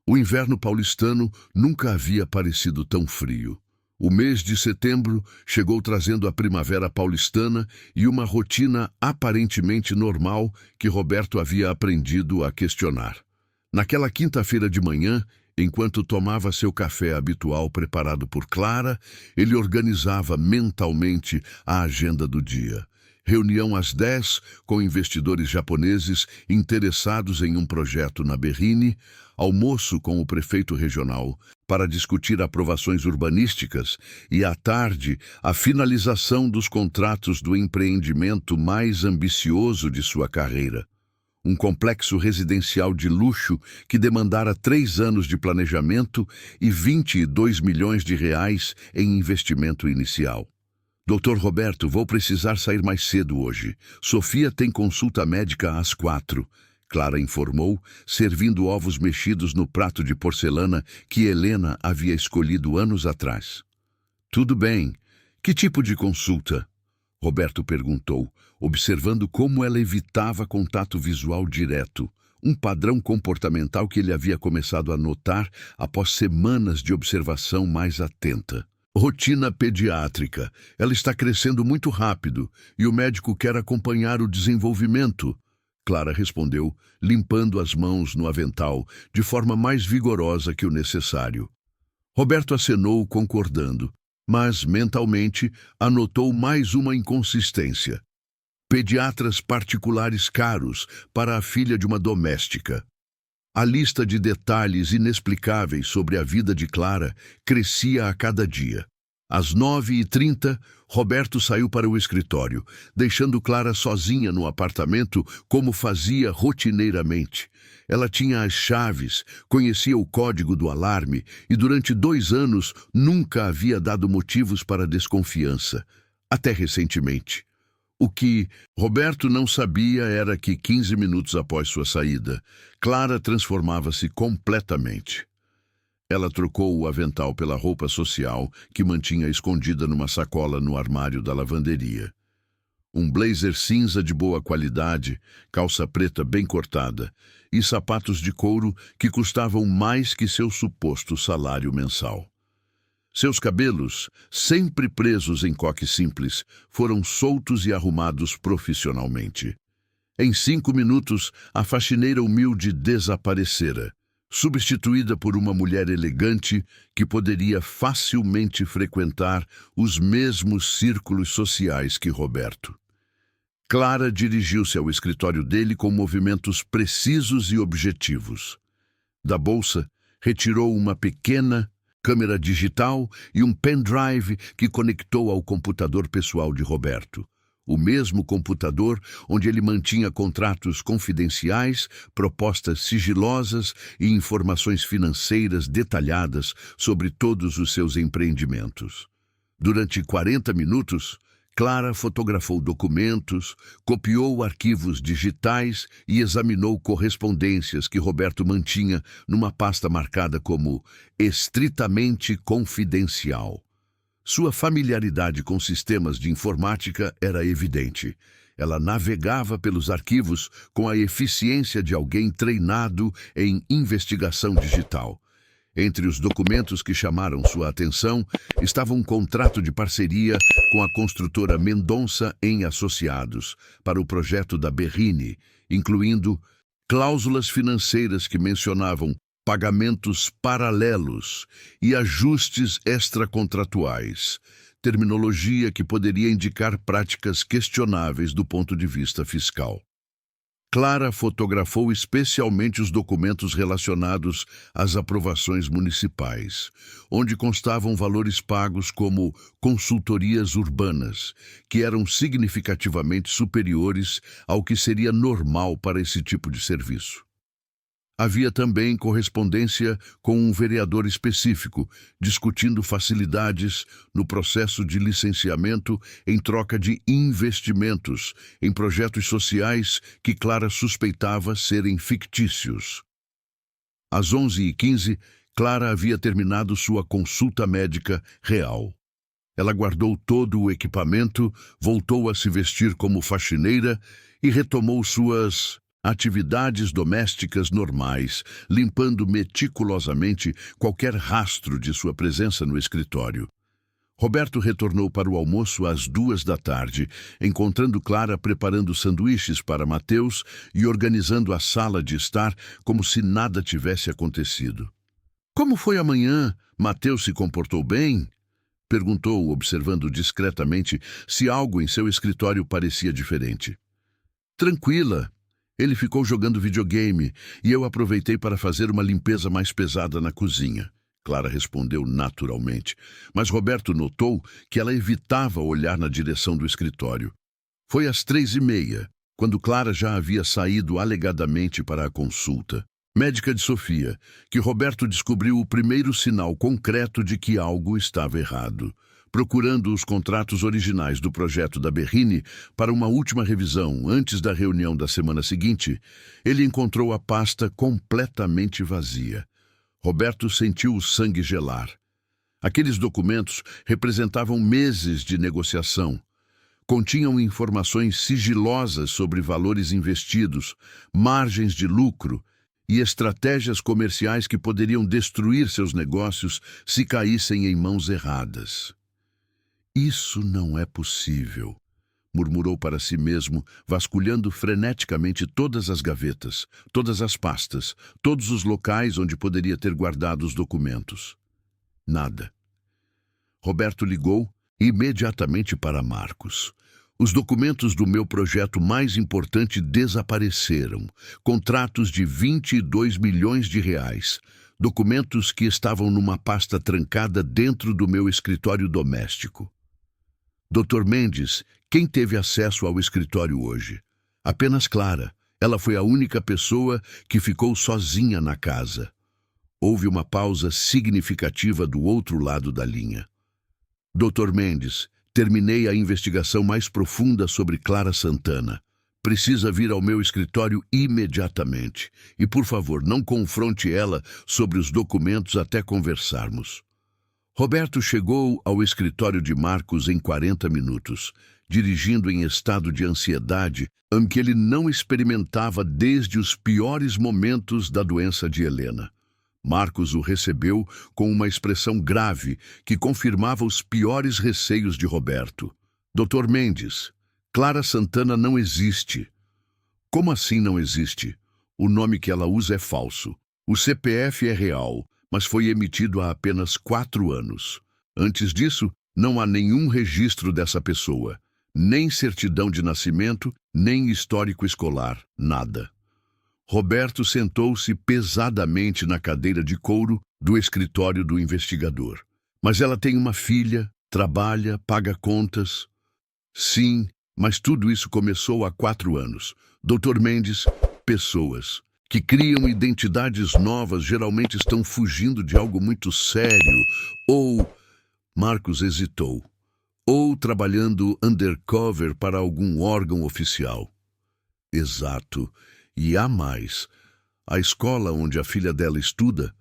Speaker 1: O inverno paulistano nunca havia parecido tão frio. O mês de setembro chegou trazendo a primavera paulistana e uma rotina aparentemente normal que Roberto havia aprendido a questionar. Naquela quinta-feira de manhã, enquanto tomava seu café habitual preparado por Clara, ele organizava mentalmente a agenda do dia. Reunião às 10 com investidores japoneses interessados em um projeto na Berrini, almoço com o prefeito regional para discutir aprovações urbanísticas e, à tarde, a finalização dos contratos do empreendimento mais ambicioso de sua carreira. Um complexo residencial de luxo que demandara 3 anos de planejamento e R$ 22 milhões em investimento inicial. Dr. Roberto, vou precisar sair mais cedo hoje. Sofia tem consulta médica às 4. Clara informou, servindo ovos mexidos no prato de porcelana que Helena havia escolhido anos atrás. Tudo bem. Que tipo de consulta? Roberto perguntou, observando como ela evitava contato visual direto, um padrão comportamental que ele havia começado a notar após semanas de observação mais atenta. Rotina pediátrica. Ela está crescendo muito rápido e o médico quer acompanhar o desenvolvimento. Clara respondeu, limpando as mãos no avental de forma mais vigorosa que o necessário. Roberto acenou, concordando, mas mentalmente anotou mais uma inconsistência. Pediatras particulares caros para a filha de uma doméstica. A lista de detalhes inexplicáveis sobre a vida de Clara crescia a cada dia. Às 9h30, Roberto saiu para o escritório, deixando Clara sozinha no apartamento como fazia rotineiramente. Ela tinha as chaves, conhecia o código do alarme e durante 2 anos nunca havia dado motivos para desconfiança, até recentemente. O que Roberto não sabia era que 15 minutos após sua saída, Clara transformava-se completamente. Ela trocou o avental pela roupa social que mantinha escondida numa sacola no armário da lavanderia. Um blazer cinza de boa qualidade, calça preta bem cortada e sapatos de couro que custavam mais que seu suposto salário mensal. Seus cabelos, sempre presos em coque simples, foram soltos e arrumados profissionalmente. Em 5 minutos, a faxineira humilde desaparecera, substituída por uma mulher elegante que poderia facilmente frequentar os mesmos círculos sociais que Roberto. Clara dirigiu-se ao escritório dele com movimentos precisos e objetivos. Da bolsa, retirou uma pequena câmera digital e um pendrive que conectou ao computador pessoal de Roberto. O mesmo computador onde ele mantinha contratos confidenciais, propostas sigilosas e informações financeiras detalhadas sobre todos os seus empreendimentos. Durante 40 minutos, Clara fotografou documentos, copiou arquivos digitais e examinou correspondências que Roberto mantinha numa pasta marcada como estritamente confidencial. Sua familiaridade com sistemas de informática era evidente. Ela navegava pelos arquivos com a eficiência de alguém treinado em investigação digital. Entre os documentos que chamaram sua atenção estava um contrato de parceria com a construtora Mendonça em Associados para o projeto da Berrini, incluindo cláusulas financeiras que mencionavam pagamentos paralelos e ajustes extracontratuais, terminologia que poderia indicar práticas questionáveis do ponto de vista fiscal. Clara fotografou especialmente os documentos relacionados às aprovações municipais, onde constavam valores pagos como consultorias urbanas, que eram significativamente superiores ao que seria normal para esse tipo de serviço. Havia também correspondência com um vereador específico, discutindo facilidades no processo de licenciamento em troca de investimentos em projetos sociais que Clara suspeitava serem fictícios. Às 11h15, Clara havia terminado sua consulta médica real. Ela guardou todo o equipamento, voltou a se vestir como faxineira e retomou suas atividades domésticas normais, limpando meticulosamente qualquer rastro de sua presença no escritório. Roberto retornou para o almoço às 14h, encontrando Clara preparando sanduíches para Mateus e organizando a sala de estar como se nada tivesse acontecido. "Como foi amanhã? Mateus se comportou bem?" perguntou, observando discretamente se algo em seu escritório parecia diferente. "Tranquila. Ele ficou jogando videogame e eu aproveitei para fazer uma limpeza mais pesada na cozinha." Clara respondeu naturalmente, mas Roberto notou que ela evitava olhar na direção do escritório. Foi às 3h30, quando Clara já havia saído alegadamente para a consulta médica de Sofia, que Roberto descobriu o primeiro sinal concreto de que algo estava errado. Procurando os contratos originais do projeto da Berrini para uma última revisão antes da reunião da semana seguinte, ele encontrou a pasta completamente vazia. Roberto sentiu o sangue gelar. Aqueles documentos representavam meses de negociação. Continham informações sigilosas sobre valores investidos, margens de lucro e estratégias comerciais que poderiam destruir seus negócios se caíssem em mãos erradas. "Isso não é possível", murmurou para si mesmo, vasculhando freneticamente todas as gavetas, todas as pastas, todos os locais onde poderia ter guardado os documentos. Nada. Roberto ligou imediatamente para Marcos. "Os documentos do meu projeto mais importante desapareceram. Contratos de 22 milhões de reais. Documentos que estavam numa pasta trancada dentro do meu escritório doméstico." "Dr. Mendes, quem teve acesso ao escritório hoje?" "Apenas Clara. Ela foi a única pessoa que ficou sozinha na casa." Houve uma pausa significativa do outro lado da linha. "Dr. Mendes, terminei a investigação mais profunda sobre Clara Santana. Precisa vir ao meu escritório imediatamente. E, por favor, não confronte ela sobre os documentos até conversarmos." Roberto chegou ao escritório de Marcos em 40 minutos, dirigindo em estado de ansiedade, que ele não experimentava desde os piores momentos da doença de Helena. Marcos o recebeu com uma expressão grave que confirmava os piores receios de Roberto. "Dr. Mendes, Clara Santana não existe." Como assim não existe? O nome que ela usa é falso. O CPF é real, mas foi emitido há apenas 4 anos. Antes disso, não há nenhum registro dessa pessoa. Nem certidão de nascimento, nem histórico escolar, nada. Roberto sentou-se pesadamente na cadeira de couro do escritório do investigador. Mas ela tem uma filha, trabalha, paga contas. Sim, mas tudo isso começou há 4 anos. Dr. Mendes, pessoas que criam identidades novas geralmente estão fugindo de algo muito sério, ou... Marcos hesitou. Ou trabalhando undercover para algum órgão oficial. Exato. E há mais. A escola onde a filha dela estuda,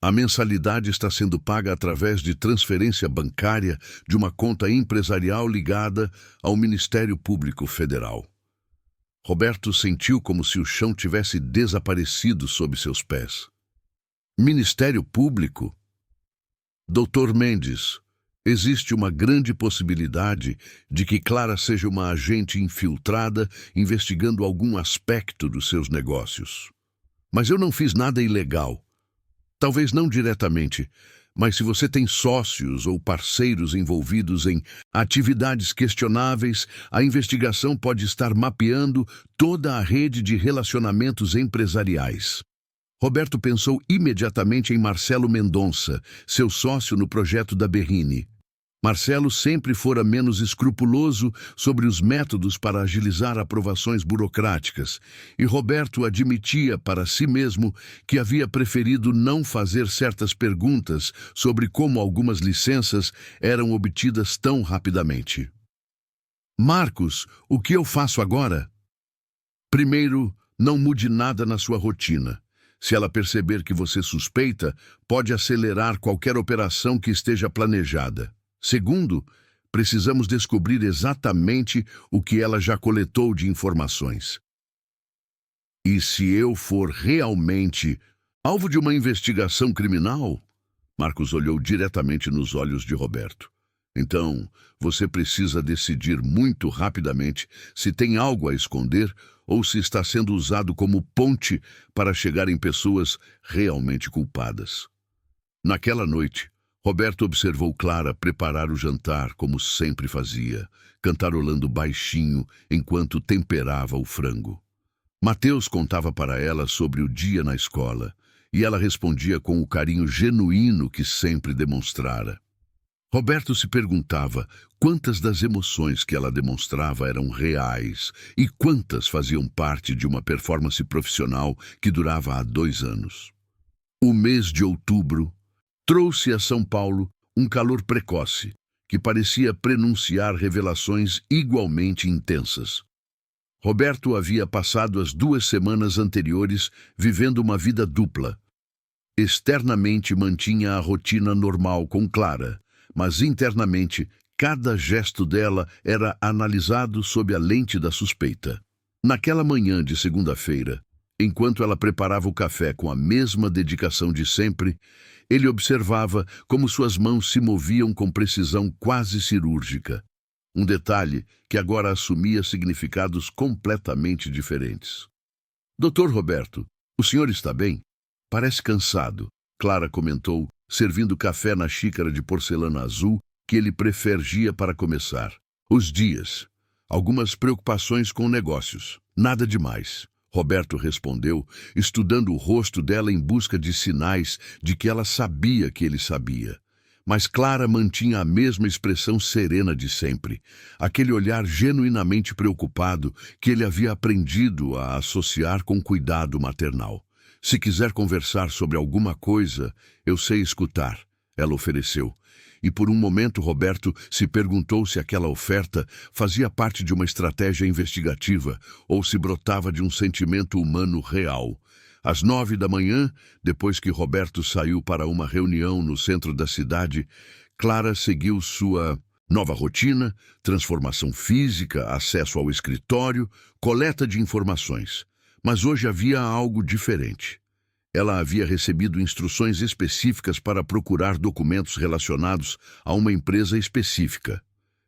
Speaker 1: a mensalidade está sendo paga através de transferência bancária de uma conta empresarial ligada ao Ministério Público Federal. Roberto sentiu como se o chão tivesse desaparecido sob seus pés. Ministério Público? Dr. Mendes, existe uma grande possibilidade de que Clara seja uma agente infiltrada investigando algum aspecto dos seus negócios. Mas eu não fiz nada ilegal. Talvez não diretamente, mas se você tem sócios ou parceiros envolvidos em atividades questionáveis, a investigação pode estar mapeando toda a rede de relacionamentos empresariais. Roberto pensou imediatamente em Marcelo Mendonça, seu sócio no projeto da Berrini. Marcelo sempre fora menos escrupuloso sobre os métodos para agilizar aprovações burocráticas, e Roberto admitia para si mesmo que havia preferido não fazer certas perguntas sobre como algumas licenças eram obtidas tão rapidamente. Marcos, o que eu faço agora? Primeiro, não mude nada na sua rotina. Se ela perceber que você suspeita, pode acelerar qualquer operação que esteja planejada. Segundo, precisamos descobrir exatamente o que ela já coletou de informações. E se eu for realmente alvo de uma investigação criminal? Marcos olhou diretamente nos olhos de Roberto. Então, você precisa decidir muito rapidamente se tem algo a esconder ou se está sendo usado como ponte para chegar em pessoas realmente culpadas. Naquela noite, Roberto observou Clara preparar o jantar como sempre fazia, cantarolando baixinho enquanto temperava o frango. Mateus contava para ela sobre o dia na escola, e ela respondia com o carinho genuíno que sempre demonstrara. Roberto se perguntava quantas das emoções que ela demonstrava eram reais e quantas faziam parte de uma performance profissional que durava há 2 anos. O mês de outubro trouxe a São Paulo um calor precoce, que parecia prenunciar revelações igualmente intensas. Roberto havia passado as 2 semanas anteriores vivendo uma vida dupla. Externamente mantinha a rotina normal com Clara, mas internamente cada gesto dela era analisado sob a lente da suspeita. Naquela manhã de segunda-feira, enquanto ela preparava o café com a mesma dedicação de sempre, ele observava como suas mãos se moviam com precisão quase cirúrgica. Um detalhe que agora assumia significados completamente diferentes. Dr. Roberto, o senhor está bem? Parece cansado, Clara comentou, servindo café na xícara de porcelana azul que ele preferia para começar. Os dias. Algumas preocupações com negócios. Nada demais. Roberto respondeu, estudando o rosto dela em busca de sinais de que ela sabia que ele sabia. Mas Clara mantinha a mesma expressão serena de sempre, aquele olhar genuinamente preocupado que ele havia aprendido a associar com cuidado maternal. Se quiser conversar sobre alguma coisa, eu sei escutar, ela ofereceu. E por um momento Roberto se perguntou se aquela oferta fazia parte de uma estratégia investigativa ou se brotava de um sentimento humano real. Às 9 da manhã, depois que Roberto saiu para uma reunião no centro da cidade, Clara seguiu sua nova rotina, transformação física, acesso ao escritório, coleta de informações. Mas hoje havia algo diferente. Ela havia recebido instruções específicas para procurar documentos relacionados a uma empresa específica.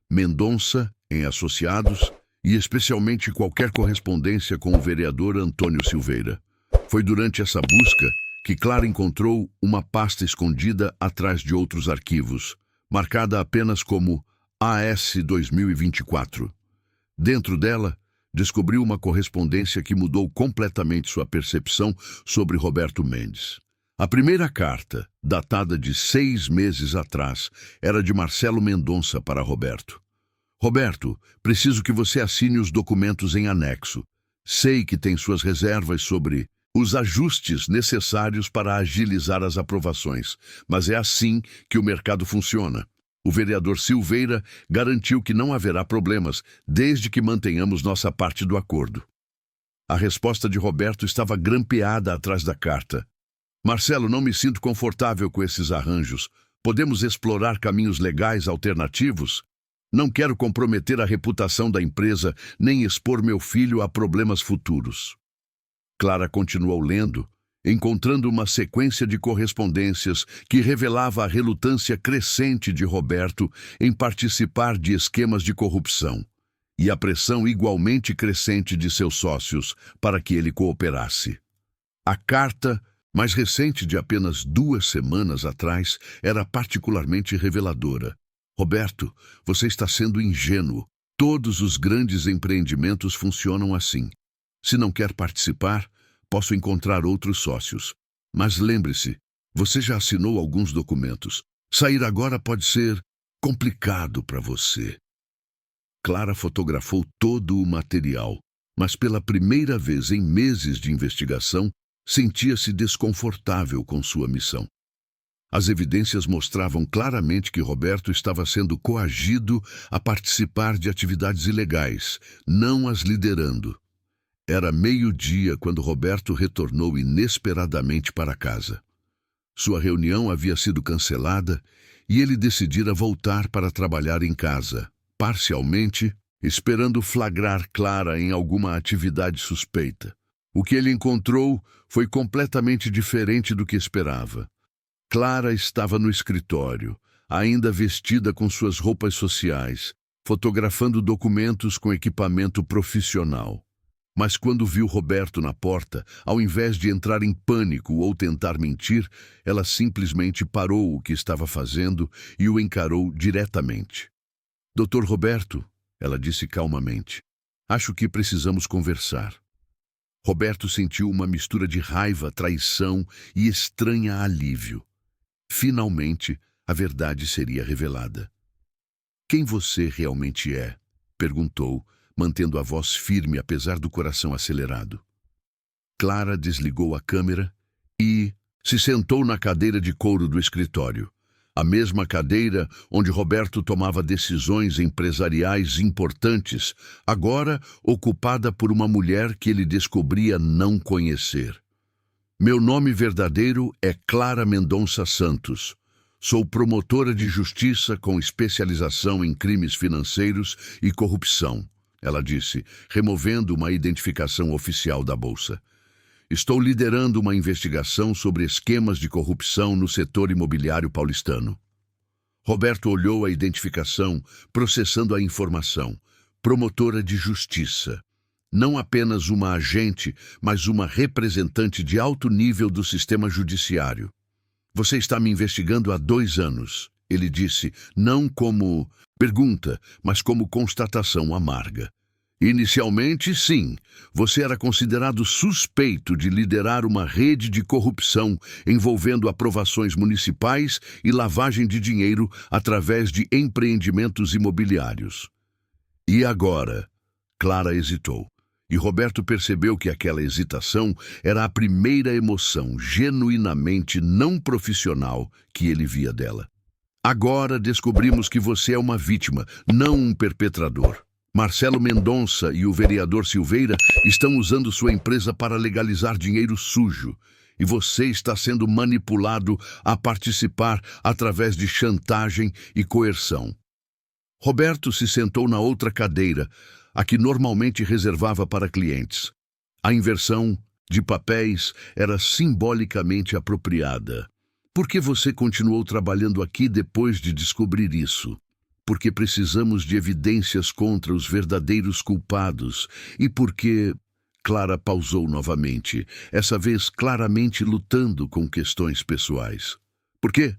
Speaker 1: Mendonça, em Associados, e especialmente qualquer correspondência com o vereador Antônio Silveira. Foi durante essa busca que Clara encontrou uma pasta escondida atrás de outros arquivos, marcada apenas como AS 2024. Dentro dela, descobriu uma correspondência que mudou completamente sua percepção sobre Roberto Mendes. A primeira carta, datada de 6 meses atrás, era de Marcelo Mendonça para Roberto. Roberto, preciso que você assine os documentos em anexo. Sei que tem suas reservas sobre os ajustes necessários para agilizar as aprovações, mas é assim que o mercado funciona. O vereador Silveira garantiu que não haverá problemas, desde que mantenhamos nossa parte do acordo. A resposta de Roberto estava grampeada atrás da carta. Marcelo, não me sinto confortável com esses arranjos. Podemos explorar caminhos legais alternativos? Não quero comprometer a reputação da empresa, nem expor meu filho a problemas futuros. Clara continuou lendo, encontrando uma sequência de correspondências que revelava a relutância crescente de Roberto em participar de esquemas de corrupção e a pressão igualmente crescente de seus sócios para que ele cooperasse. A carta, mais recente de apenas 2 semanas atrás, era particularmente reveladora. Roberto, você está sendo ingênuo. Todos os grandes empreendimentos funcionam assim. Se não quer participar, posso encontrar outros sócios. Mas lembre-se, você já assinou alguns documentos. Sair agora pode ser complicado para você. Clara fotografou todo o material, mas pela primeira vez em meses de investigação, sentia-se desconfortável com sua missão. As evidências mostravam claramente que Roberto estava sendo coagido a participar de atividades ilegais, não as liderando. Era 12:00 quando Roberto retornou inesperadamente para casa. Sua reunião havia sido cancelada e ele decidira voltar para trabalhar em casa, parcialmente, esperando flagrar Clara em alguma atividade suspeita. O que ele encontrou foi completamente diferente do que esperava. Clara estava no escritório, ainda vestida com suas roupas sociais, fotografando documentos com equipamento profissional. Mas quando viu Roberto na porta, ao invés de entrar em pânico ou tentar mentir, ela simplesmente parou o que estava fazendo e o encarou diretamente. Dr. Roberto, ela disse calmamente, acho que precisamos conversar. Roberto sentiu uma mistura de raiva, traição e estranha alívio. Finalmente, a verdade seria revelada. Quem você realmente é? Perguntou, mantendo a voz firme apesar do coração acelerado. Clara desligou a câmera e se sentou na cadeira de couro do escritório, a mesma cadeira onde Roberto tomava decisões empresariais importantes, agora ocupada por uma mulher que ele descobria não conhecer. Meu nome verdadeiro é Clara Mendonça Santos. Sou promotora de justiça com especialização em crimes financeiros e corrupção, ela disse, removendo uma identificação oficial da bolsa. Estou liderando uma investigação sobre esquemas de corrupção no setor imobiliário paulistano. Roberto olhou a identificação, processando a informação. Promotora de justiça. Não apenas uma agente, mas uma representante de alto nível do sistema judiciário. Você está me investigando há 2 anos, ele disse, não como pergunta, mas como constatação amarga. Inicialmente, sim, você era considerado suspeito de liderar uma rede de corrupção envolvendo aprovações municipais e lavagem de dinheiro através de empreendimentos imobiliários. E agora? Clara hesitou, e Roberto percebeu que aquela hesitação era a primeira emoção genuinamente não profissional que ele via dela. Agora descobrimos que você é uma vítima, não um perpetrador. Marcelo Mendonça e o vereador Silveira estão usando sua empresa para legalizar dinheiro sujo, e você está sendo manipulado a participar através de chantagem e coerção. Roberto se sentou na outra cadeira, a que normalmente reservava para clientes. A inversão de papéis era simbolicamente apropriada. Por que você continuou trabalhando aqui depois de descobrir isso? porque precisamos de evidências contra os verdadeiros culpados e porque... Clara pausou novamente, essa vez claramente lutando com questões pessoais. Por quê?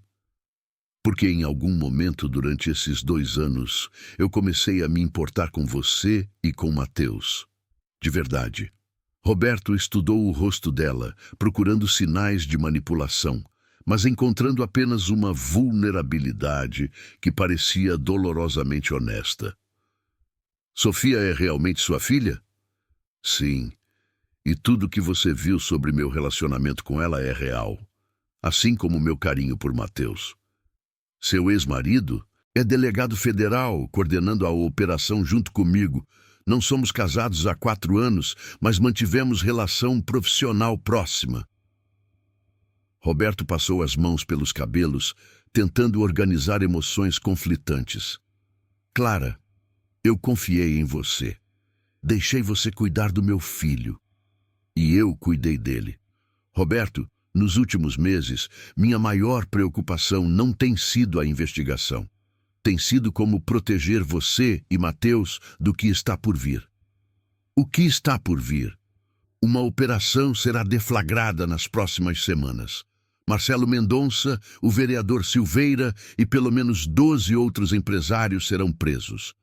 Speaker 1: Porque em algum momento durante esses 2 anos eu comecei a me importar com você e com Mateus. De verdade. Roberto estudou o rosto dela, procurando sinais de manipulação, mas encontrando apenas uma vulnerabilidade que parecia dolorosamente honesta. Sofia é realmente sua filha? Sim. E tudo que você viu sobre meu relacionamento com ela é real, assim como meu carinho por Mateus. Seu ex-marido é delegado federal, coordenando a operação junto comigo. Não somos casados há 4 anos, mas mantivemos relação profissional próxima. Roberto passou as mãos pelos cabelos, tentando organizar emoções conflitantes. Clara, eu confiei em você. Deixei você cuidar do meu filho. E eu cuidei dele. Roberto, nos últimos meses, minha maior preocupação não tem sido a investigação. Tem sido como proteger você e Mateus do que está por vir. O que está por vir? Uma operação será deflagrada nas próximas semanas. Marcelo Mendonça, o vereador Silveira e pelo menos 12 outros empresários serão presos.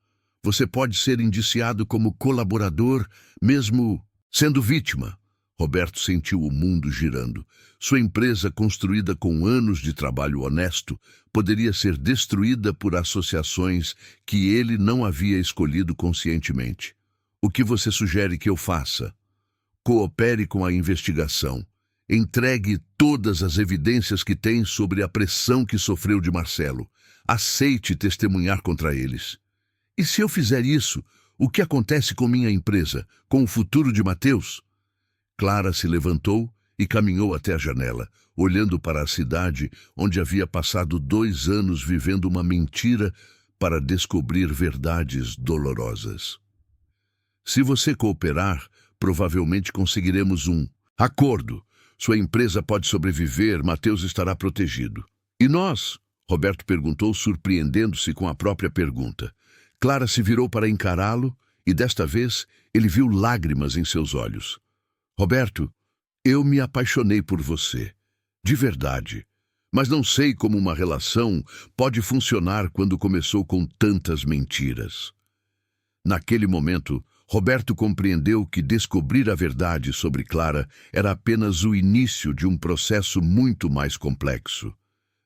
Speaker 1: Você pode ser indiciado como colaborador, mesmo sendo vítima. Roberto sentiu o mundo girando. Sua empresa, construída com anos de trabalho honesto, poderia ser destruída por associações que ele não havia escolhido conscientemente. O que você sugere que eu faça? Coopere com a investigação. Entregue todas as evidências que tem sobre a pressão que sofreu de Marcelo. Aceite testemunhar contra eles. E se eu fizer isso, o que acontece com minha empresa, com o futuro de Mateus? Clara se levantou e caminhou até a janela, olhando para a cidade onde havia passado 2 anos vivendo uma mentira para descobrir verdades dolorosas. Se você cooperar, provavelmente conseguiremos um acordo. Sua empresa pode sobreviver, Mateus estará protegido. E nós? Roberto perguntou, surpreendendo-se com a própria pergunta. Clara se virou para encará-lo e, desta vez, ele viu lágrimas em seus olhos. Roberto, eu me apaixonei por você, de verdade, mas não sei como uma relação pode funcionar quando começou com tantas mentiras. Naquele momento, Roberto compreendeu que descobrir a verdade sobre Clara era apenas o início de um processo muito mais complexo.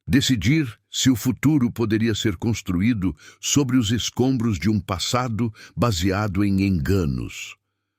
Speaker 1: Decidir se o futuro poderia ser construído sobre os escombros de um passado baseado em enganos.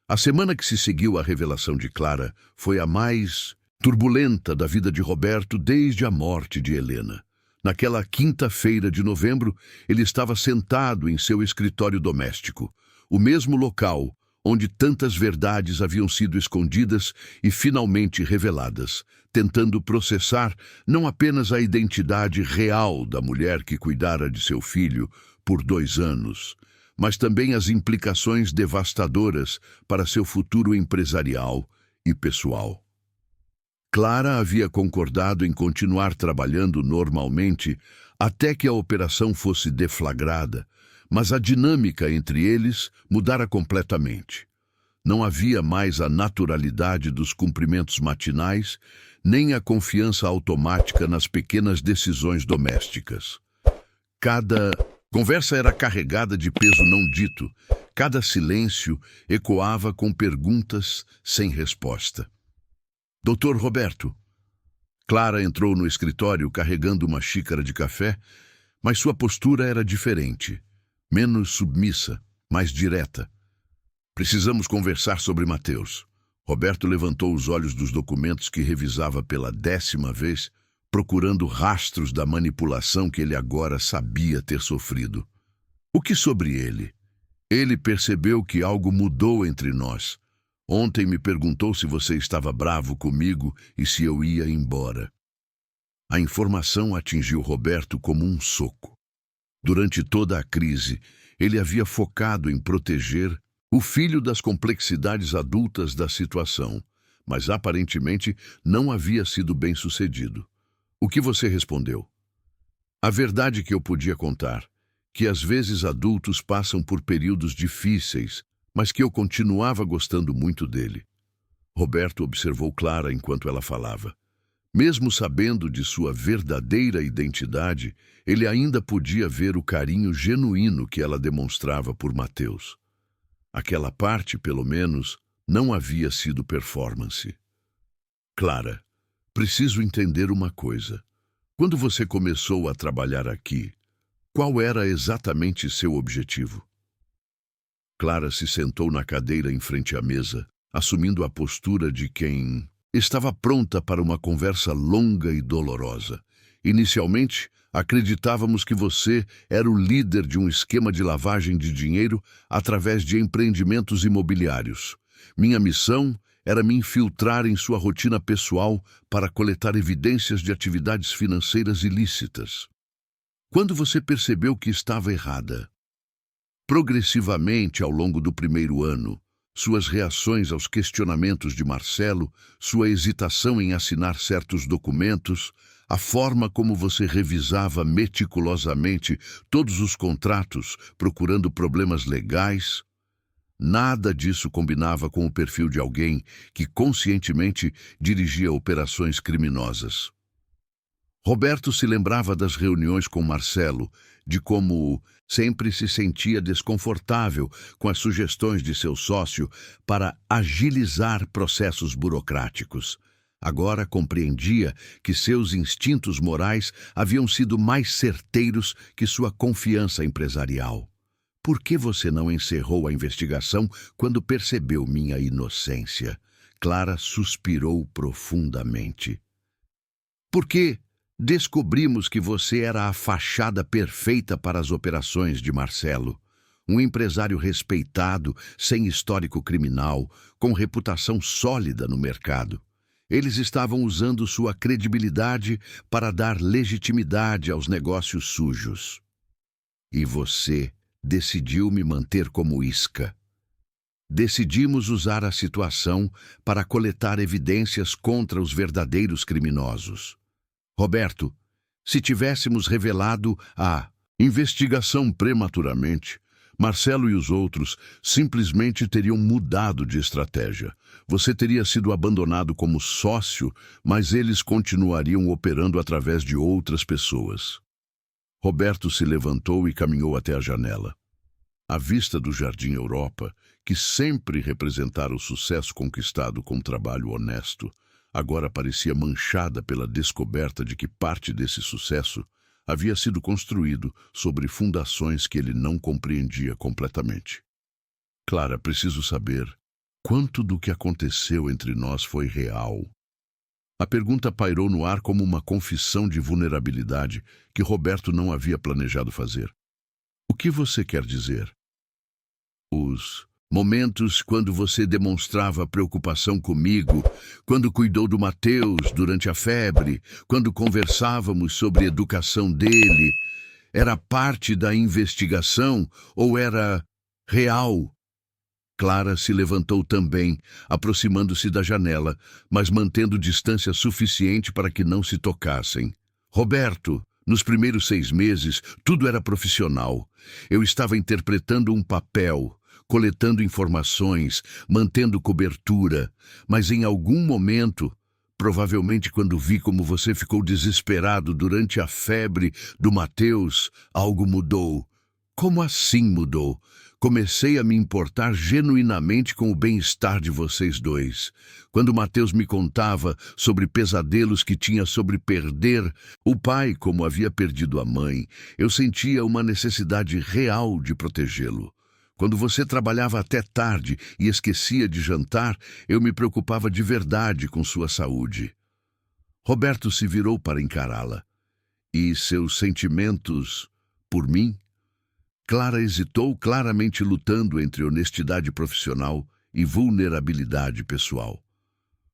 Speaker 1: A semana que se seguiu à revelação de Clara foi a mais turbulenta da vida de Roberto desde a morte de Helena. Naquela quinta-feira de novembro, ele estava sentado em seu escritório doméstico, o mesmo local onde tantas verdades haviam sido escondidas e finalmente reveladas, tentando processar não apenas a identidade real da mulher que cuidara de seu filho por 2 anos, mas também as implicações devastadoras para seu futuro empresarial e pessoal. Clara havia concordado em continuar trabalhando normalmente até que a operação fosse deflagrada, mas a dinâmica entre eles mudara completamente. Não havia mais a naturalidade dos cumprimentos matinais, nem a confiança automática nas pequenas decisões domésticas. Cada conversa era carregada de peso não dito, cada silêncio ecoava com perguntas sem resposta. Doutor Roberto. Clara entrou no escritório carregando uma xícara de café, mas sua postura era diferente, menos submissa, mais direta. Precisamos conversar sobre Mateus. Roberto levantou os olhos dos documentos que revisava pela 10ª vez, procurando rastros da manipulação que ele agora sabia ter sofrido. O que sobre ele? Ele percebeu que algo mudou entre nós. Ontem me perguntou se você estava bravo comigo e se eu ia embora. A informação atingiu Roberto como um soco. Durante toda a crise, ele havia focado em proteger o filho das complexidades adultas da situação, mas aparentemente não havia sido bem-sucedido. O que você respondeu? A verdade que eu podia contar, que às vezes adultos passam por períodos difíceis, mas que eu continuava gostando muito dele. Roberto observou Clara enquanto ela falava. Mesmo sabendo de sua verdadeira identidade, ele ainda podia ver o carinho genuíno que ela demonstrava por Mateus. Aquela parte, pelo menos, não havia sido performance. Clara, preciso entender uma coisa. Quando você começou a trabalhar aqui, qual era exatamente seu objetivo? Clara se sentou na cadeira em frente à mesa, assumindo a postura de quem estava pronta para uma conversa longa e dolorosa. Inicialmente, acreditávamos que você era o líder de um esquema de lavagem de dinheiro através de empreendimentos imobiliários. Minha missão era me infiltrar em sua rotina pessoal para coletar evidências de atividades financeiras ilícitas. Quando você percebeu que estava errada? Progressivamente, ao longo do primeiro ano, suas reações aos questionamentos de Marcelo, sua hesitação em assinar certos documentos, a forma como você revisava meticulosamente todos os contratos, procurando problemas legais, nada disso combinava com o perfil de alguém que conscientemente dirigia operações criminosas. Roberto se lembrava das reuniões com Marcelo, de como sempre se sentia desconfortável com as sugestões de seu sócio para agilizar processos burocráticos. Agora compreendia que seus instintos morais haviam sido mais certeiros que sua confiança empresarial. Por que você não encerrou a investigação quando percebeu minha inocência? Clara suspirou profundamente. Por quê? Descobrimos que você era a fachada perfeita para as operações de Marcelo. Um empresário respeitado, sem histórico criminal, com reputação sólida no mercado. Eles estavam usando sua credibilidade para dar legitimidade aos negócios sujos. E você decidiu me manter como isca. Decidimos usar a situação para coletar evidências contra os verdadeiros criminosos. Roberto, se tivéssemos revelado a investigação prematuramente, Marcelo e os outros simplesmente teriam mudado de estratégia. Você teria sido abandonado como sócio, mas eles continuariam operando através de outras pessoas. Roberto se levantou e caminhou até a janela. A vista do Jardim Europa, que sempre representara o sucesso conquistado com trabalho honesto, agora parecia manchada pela descoberta de que parte desse sucesso havia sido construído sobre fundações que ele não compreendia completamente. Clara, preciso saber quanto do que aconteceu entre nós foi real. A pergunta pairou no ar como uma confissão de vulnerabilidade que Roberto não havia planejado fazer. O que você quer dizer? Os momentos quando você demonstrava preocupação comigo, quando cuidou do Mateus durante a febre, quando conversávamos sobre a educação dele, era parte da investigação ou era real? Clara se levantou também, aproximando-se da janela, mas mantendo distância suficiente para que não se tocassem. Roberto, nos primeiros 6 meses, tudo era profissional. Eu estava interpretando um papel, coletando informações, mantendo cobertura, mas em algum momento, provavelmente quando vi como você ficou desesperado durante a febre do Mateus, algo mudou. Como assim mudou? Comecei a me importar genuinamente com o bem-estar de vocês dois. Quando Mateus me contava sobre pesadelos que tinha sobre perder o pai como havia perdido a mãe, eu sentia uma necessidade real de protegê-lo. Quando você trabalhava até tarde e esquecia de jantar, eu me preocupava de verdade com sua saúde. Roberto se virou para encará-la. E seus sentimentos por mim? Clara hesitou, claramente lutando entre honestidade profissional e vulnerabilidade pessoal.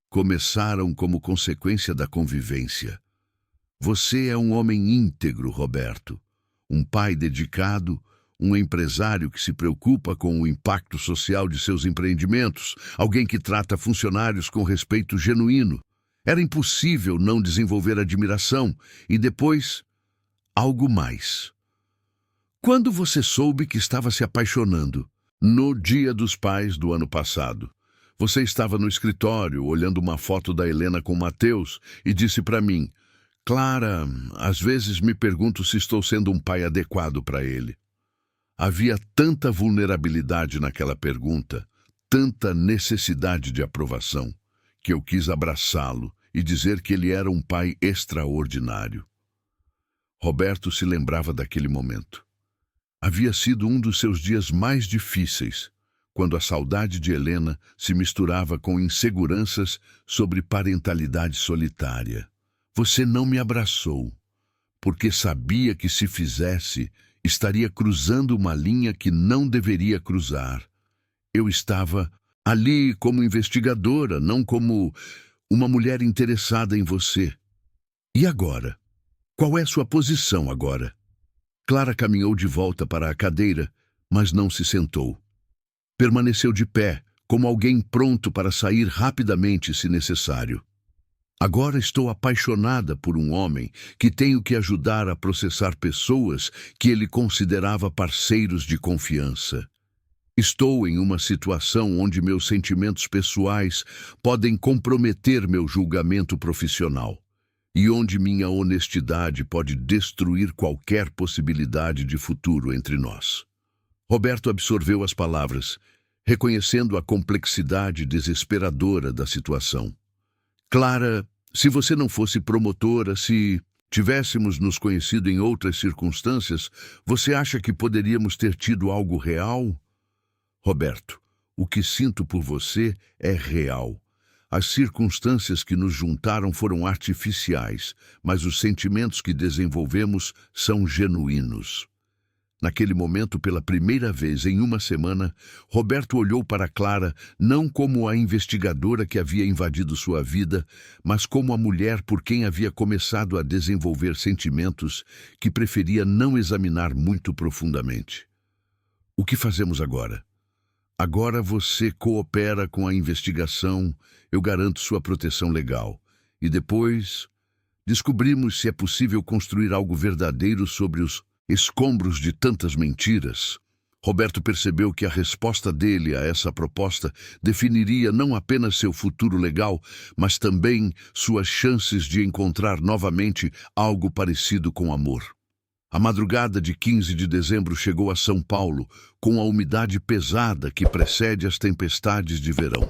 Speaker 1: Começaram como consequência da convivência. Você é um homem íntegro, Roberto. Um pai dedicado, um empresário que se preocupa com o impacto social de seus empreendimentos, alguém que trata funcionários com respeito genuíno. Era impossível não desenvolver admiração e depois, algo mais. Quando você soube que estava se apaixonando? No Dia dos Pais do ano passado. Você estava no escritório, olhando uma foto da Helena com Mateus, e disse para mim: Clara, às vezes me pergunto se estou sendo um pai adequado para ele. Havia tanta vulnerabilidade naquela pergunta, tanta necessidade de aprovação, que eu quis abraçá-lo e dizer que ele era um pai extraordinário. Roberto se lembrava daquele momento. Havia sido um dos seus dias mais difíceis, quando a saudade de Helena se misturava com inseguranças sobre parentalidade solitária. Você não me abraçou, porque sabia que se fizesse, estaria cruzando uma linha que não deveria cruzar. Eu estava ali como investigadora, não como uma mulher interessada em você. E agora? Qual é sua posição agora? Clara caminhou de volta para a cadeira, mas não se sentou. Permaneceu de pé, como alguém pronto para sair rapidamente se necessário. Agora estou apaixonada por um homem que tenho que ajudar a processar pessoas que ele considerava parceiros de confiança. Estou em uma situação onde meus sentimentos pessoais podem comprometer meu julgamento profissional e onde minha honestidade pode destruir qualquer possibilidade de futuro entre nós. Roberto absorveu as palavras, reconhecendo a complexidade desesperadora da situação. Clara, se você não fosse promotora, se tivéssemos nos conhecido em outras circunstâncias, você acha que poderíamos ter tido algo real? Roberto, o que sinto por você é real. As circunstâncias que nos juntaram foram artificiais, mas os sentimentos que desenvolvemos são genuínos. Naquele momento, pela primeira vez em uma semana, Roberto olhou para Clara não como a investigadora que havia invadido sua vida, mas como a mulher por quem havia começado a desenvolver sentimentos que preferia não examinar muito profundamente. O que fazemos agora? Agora você coopera com a investigação, eu garanto sua proteção legal. E depois, descobrimos se é possível construir algo verdadeiro sobre os escombros de tantas mentiras. Roberto percebeu que a resposta dele a essa proposta definiria não apenas seu futuro legal, mas também suas chances de encontrar novamente algo parecido com amor. A madrugada de 15 de dezembro chegou a São Paulo, com a umidade pesada que precede as tempestades de verão.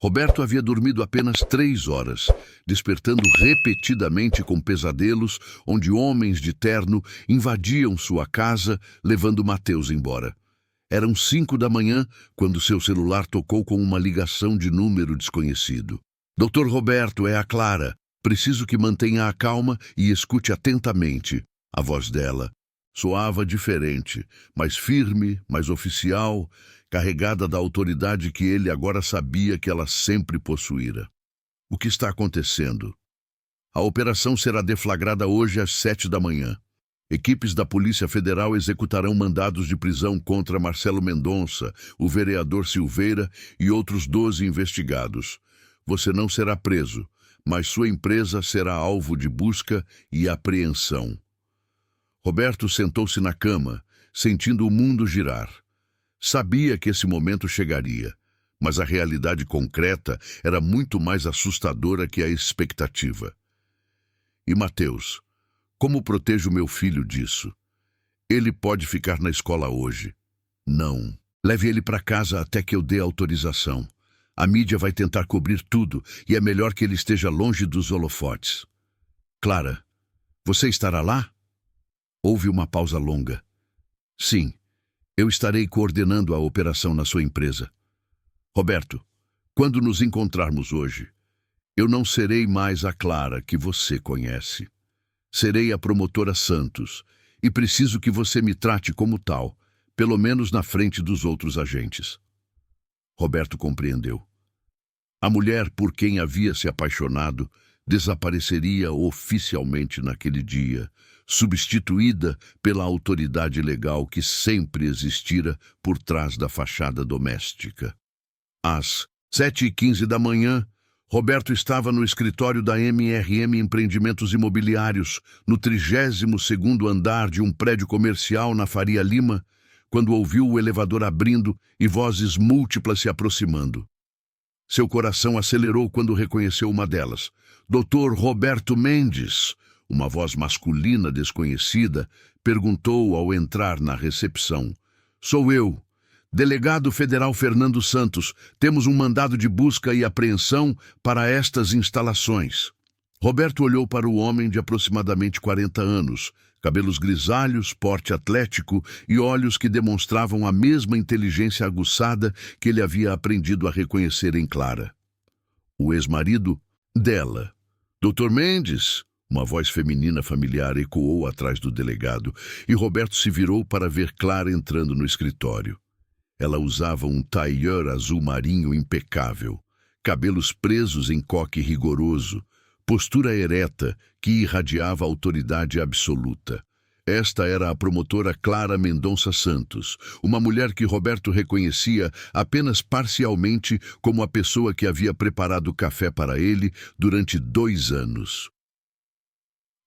Speaker 1: Roberto havia dormido apenas 3 horas, despertando repetidamente com pesadelos onde homens de terno invadiam sua casa, levando Mateus embora. Eram 5 da manhã quando seu celular tocou com uma ligação de número desconhecido. Doutor Roberto, é a Clara. Preciso que mantenha a calma e escute atentamente. A voz dela soava diferente, mais firme, mais oficial, carregada da autoridade que ele agora sabia que ela sempre possuíra. O que está acontecendo? A operação será deflagrada hoje às 7 da manhã. Equipes da Polícia Federal executarão mandados de prisão contra Marcelo Mendonça, o vereador Silveira e outros 12 investigados. Você não será preso, mas sua empresa será alvo de busca e apreensão. Roberto sentou-se na cama, sentindo o mundo girar. Sabia que esse momento chegaria, mas a realidade concreta era muito mais assustadora que a expectativa. E Mateus, como protejo meu filho disso? Ele pode ficar na escola hoje. Não. Leve ele para casa até que eu dê autorização. A mídia vai tentar cobrir tudo e é melhor que ele esteja longe dos holofotes. Clara, você estará lá? Houve uma pausa longa. Sim, eu estarei coordenando a operação na sua empresa. Roberto, quando nos encontrarmos hoje, eu não serei mais a Clara que você conhece. Serei a promotora Santos e preciso que você me trate como tal, pelo menos na frente dos outros agentes. Roberto compreendeu. A mulher por quem havia se apaixonado desapareceria oficialmente naquele dia, substituída pela autoridade legal que sempre existira por trás da fachada doméstica. Às 7h15 da manhã, Roberto estava no escritório da MRM Empreendimentos Imobiliários, no 32º andar de um prédio comercial na Faria Lima, quando ouviu o elevador abrindo e vozes múltiplas se aproximando. Seu coração acelerou quando reconheceu uma delas. Dr. Roberto Mendes, uma voz masculina desconhecida, perguntou ao entrar na recepção. Sou eu, delegado federal Fernando Santos. Temos um mandado de busca e apreensão para estas instalações. Roberto olhou para o homem de aproximadamente 40 anos, cabelos grisalhos, porte atlético e olhos que demonstravam a mesma inteligência aguçada que ele havia aprendido a reconhecer em Clara. O ex-marido dela. Dr. Mendes, uma voz feminina familiar ecoou atrás do delegado, e Roberto se virou para ver Clara entrando no escritório. Ela usava um tailleur azul marinho impecável, cabelos presos em coque rigoroso, postura ereta que irradiava autoridade absoluta. Esta era a promotora Clara Mendonça Santos, uma mulher que Roberto reconhecia apenas parcialmente como a pessoa que havia preparado o café para ele durante 2 anos.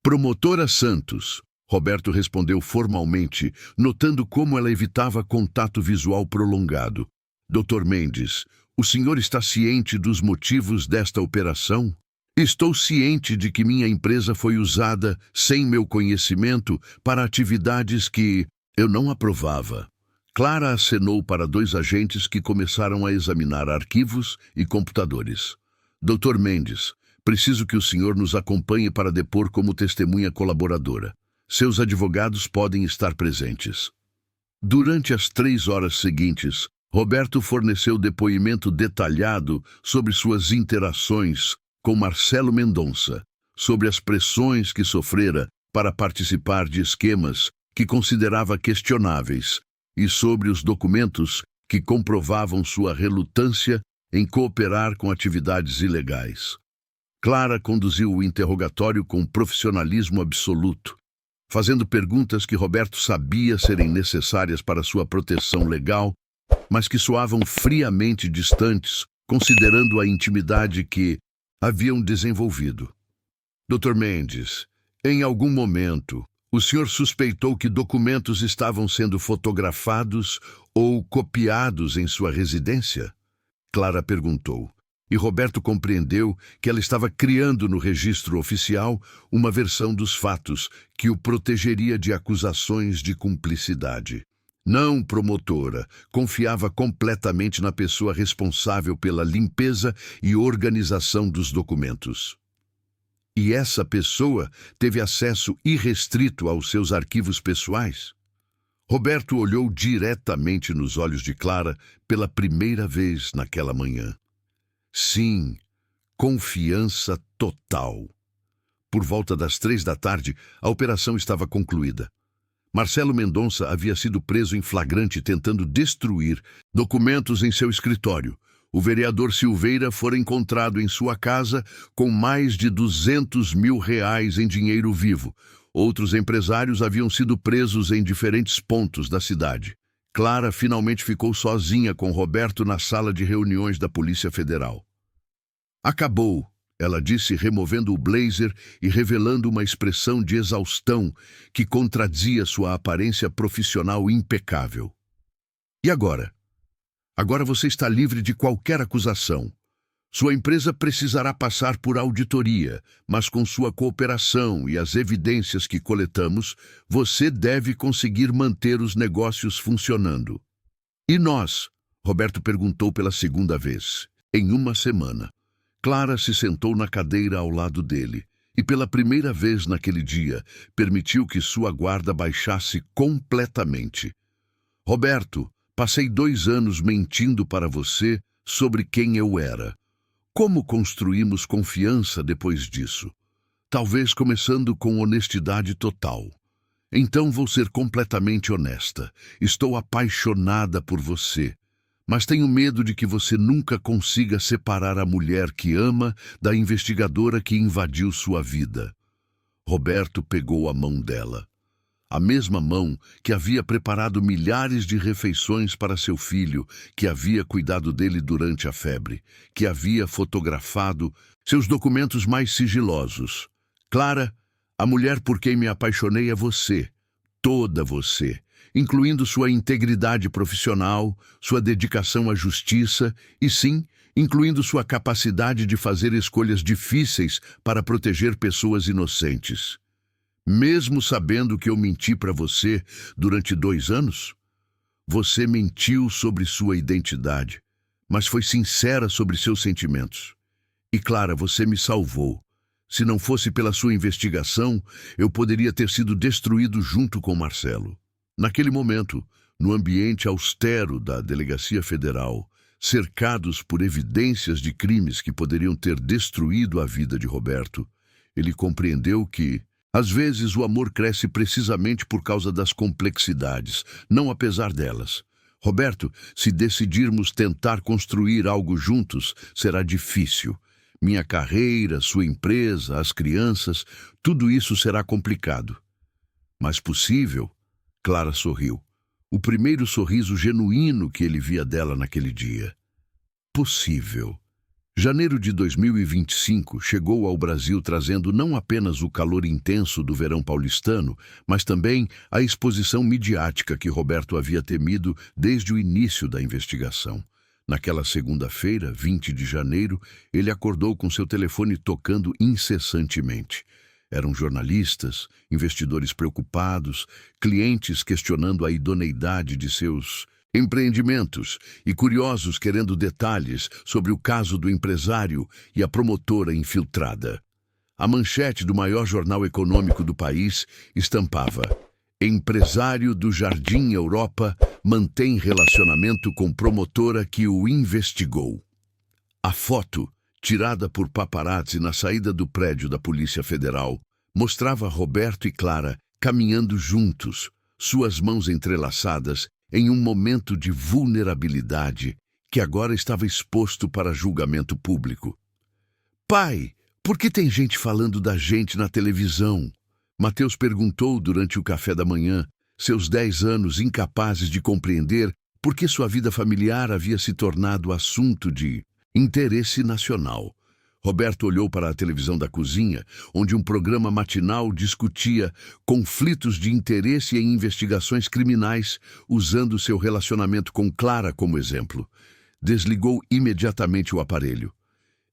Speaker 1: Promotora Santos, Roberto respondeu formalmente, notando como ela evitava contato visual prolongado. Dr. Mendes, o senhor está ciente dos motivos desta operação? Estou ciente de que minha empresa foi usada, sem meu conhecimento, para atividades que eu não aprovava. Clara acenou para 2 agentes que começaram a examinar arquivos e computadores. Dr. Mendes, preciso que o senhor nos acompanhe para depor como testemunha colaboradora. Seus advogados podem estar presentes. Durante as 3 horas seguintes, Roberto forneceu depoimento detalhado sobre suas interações com Marcelo Mendonça, sobre as pressões que sofrera para participar de esquemas que considerava questionáveis e sobre os documentos que comprovavam sua relutância em cooperar com atividades ilegais. Clara conduziu o interrogatório com profissionalismo absoluto, fazendo perguntas que Roberto sabia serem necessárias para sua proteção legal, mas que soavam friamente distantes, considerando a intimidade que haviam desenvolvido. Dr. Mendes, em algum momento, o senhor suspeitou que documentos estavam sendo fotografados ou copiados em sua residência? Clara perguntou, e Roberto compreendeu que ela estava criando no registro oficial uma versão dos fatos que o protegeria de acusações de cumplicidade. Não, promotora, confiava completamente na pessoa responsável pela limpeza e organização dos documentos. E essa pessoa teve acesso irrestrito aos seus arquivos pessoais? Roberto olhou diretamente nos olhos de Clara pela primeira vez naquela manhã. Sim, confiança total. Por volta das 3 da tarde, a operação estava concluída. Marcelo Mendonça havia sido preso em flagrante tentando destruir documentos em seu escritório. O vereador Silveira fora encontrado em sua casa com mais de R$200 mil em dinheiro vivo. Outros empresários haviam sido presos em diferentes pontos da cidade. Clara finalmente ficou sozinha com Roberto na sala de reuniões da Polícia Federal. Acabou, ela disse, removendo o blazer e revelando uma expressão de exaustão que contradizia sua aparência profissional impecável. E agora? Agora você está livre de qualquer acusação. Sua empresa precisará passar por auditoria, mas com sua cooperação e as evidências que coletamos, você deve conseguir manter os negócios funcionando. E nós? Roberto perguntou pela segunda vez. Em uma semana. Clara se sentou na cadeira ao lado dele e, pela primeira vez naquele dia, permitiu que sua guarda baixasse completamente. Roberto, passei 2 anos mentindo para você sobre quem eu era. Como construímos confiança depois disso? Talvez começando com honestidade total. Então vou ser completamente honesta. Estou apaixonada por você. Mas tenho medo de que você nunca consiga separar a mulher que ama da investigadora que invadiu sua vida. Roberto pegou a mão dela. A mesma mão que havia preparado milhares de refeições para seu filho, que havia cuidado dele durante a febre, que havia fotografado seus documentos mais sigilosos. Clara, a mulher por quem me apaixonei é você, toda você, incluindo sua integridade profissional, sua dedicação à justiça e, sim, incluindo sua capacidade de fazer escolhas difíceis para proteger pessoas inocentes. Mesmo sabendo que eu menti para você durante 2 anos, você mentiu sobre sua identidade, mas foi sincera sobre seus sentimentos. E, Clara, você me salvou. Se não fosse pela sua investigação, eu poderia ter sido destruído junto com Marcelo. Naquele momento, no ambiente austero da Delegacia Federal, cercados por evidências de crimes que poderiam ter destruído a vida de Roberto, ele compreendeu que, às vezes, o amor cresce precisamente por causa das complexidades, não apesar delas. Roberto, se decidirmos tentar construir algo juntos, será difícil. Minha carreira, sua empresa, as crianças, tudo isso será complicado. Mas possível? Clara sorriu. O primeiro sorriso genuíno que ele via dela naquele dia. Possível. Janeiro de 2025 chegou ao Brasil trazendo não apenas o calor intenso do verão paulistano, mas também a exposição midiática que Roberto havia temido desde o início da investigação. Naquela segunda-feira, 20 de janeiro, ele acordou com seu telefone tocando incessantemente. Eram jornalistas, investidores preocupados, clientes questionando a idoneidade de seus empreendimentos e curiosos querendo detalhes sobre o caso do empresário e a promotora infiltrada. A manchete do maior jornal econômico do país estampava: empresário do Jardim Europa mantém relacionamento com promotora que o investigou. A foto, tirada por paparazzi na saída do prédio da Polícia Federal, mostrava Roberto e Clara caminhando juntos, suas mãos entrelaçadas, em um momento de vulnerabilidade que agora estava exposto para julgamento público. Pai, por que tem gente falando da gente na televisão? Mateus perguntou durante o café da manhã, seus 10 anos incapazes de compreender por que sua vida familiar havia se tornado assunto de interesse nacional. Roberto olhou para a televisão da cozinha, onde um programa matinal discutia conflitos de interesse em investigações criminais, usando seu relacionamento com Clara como exemplo. Desligou imediatamente o aparelho.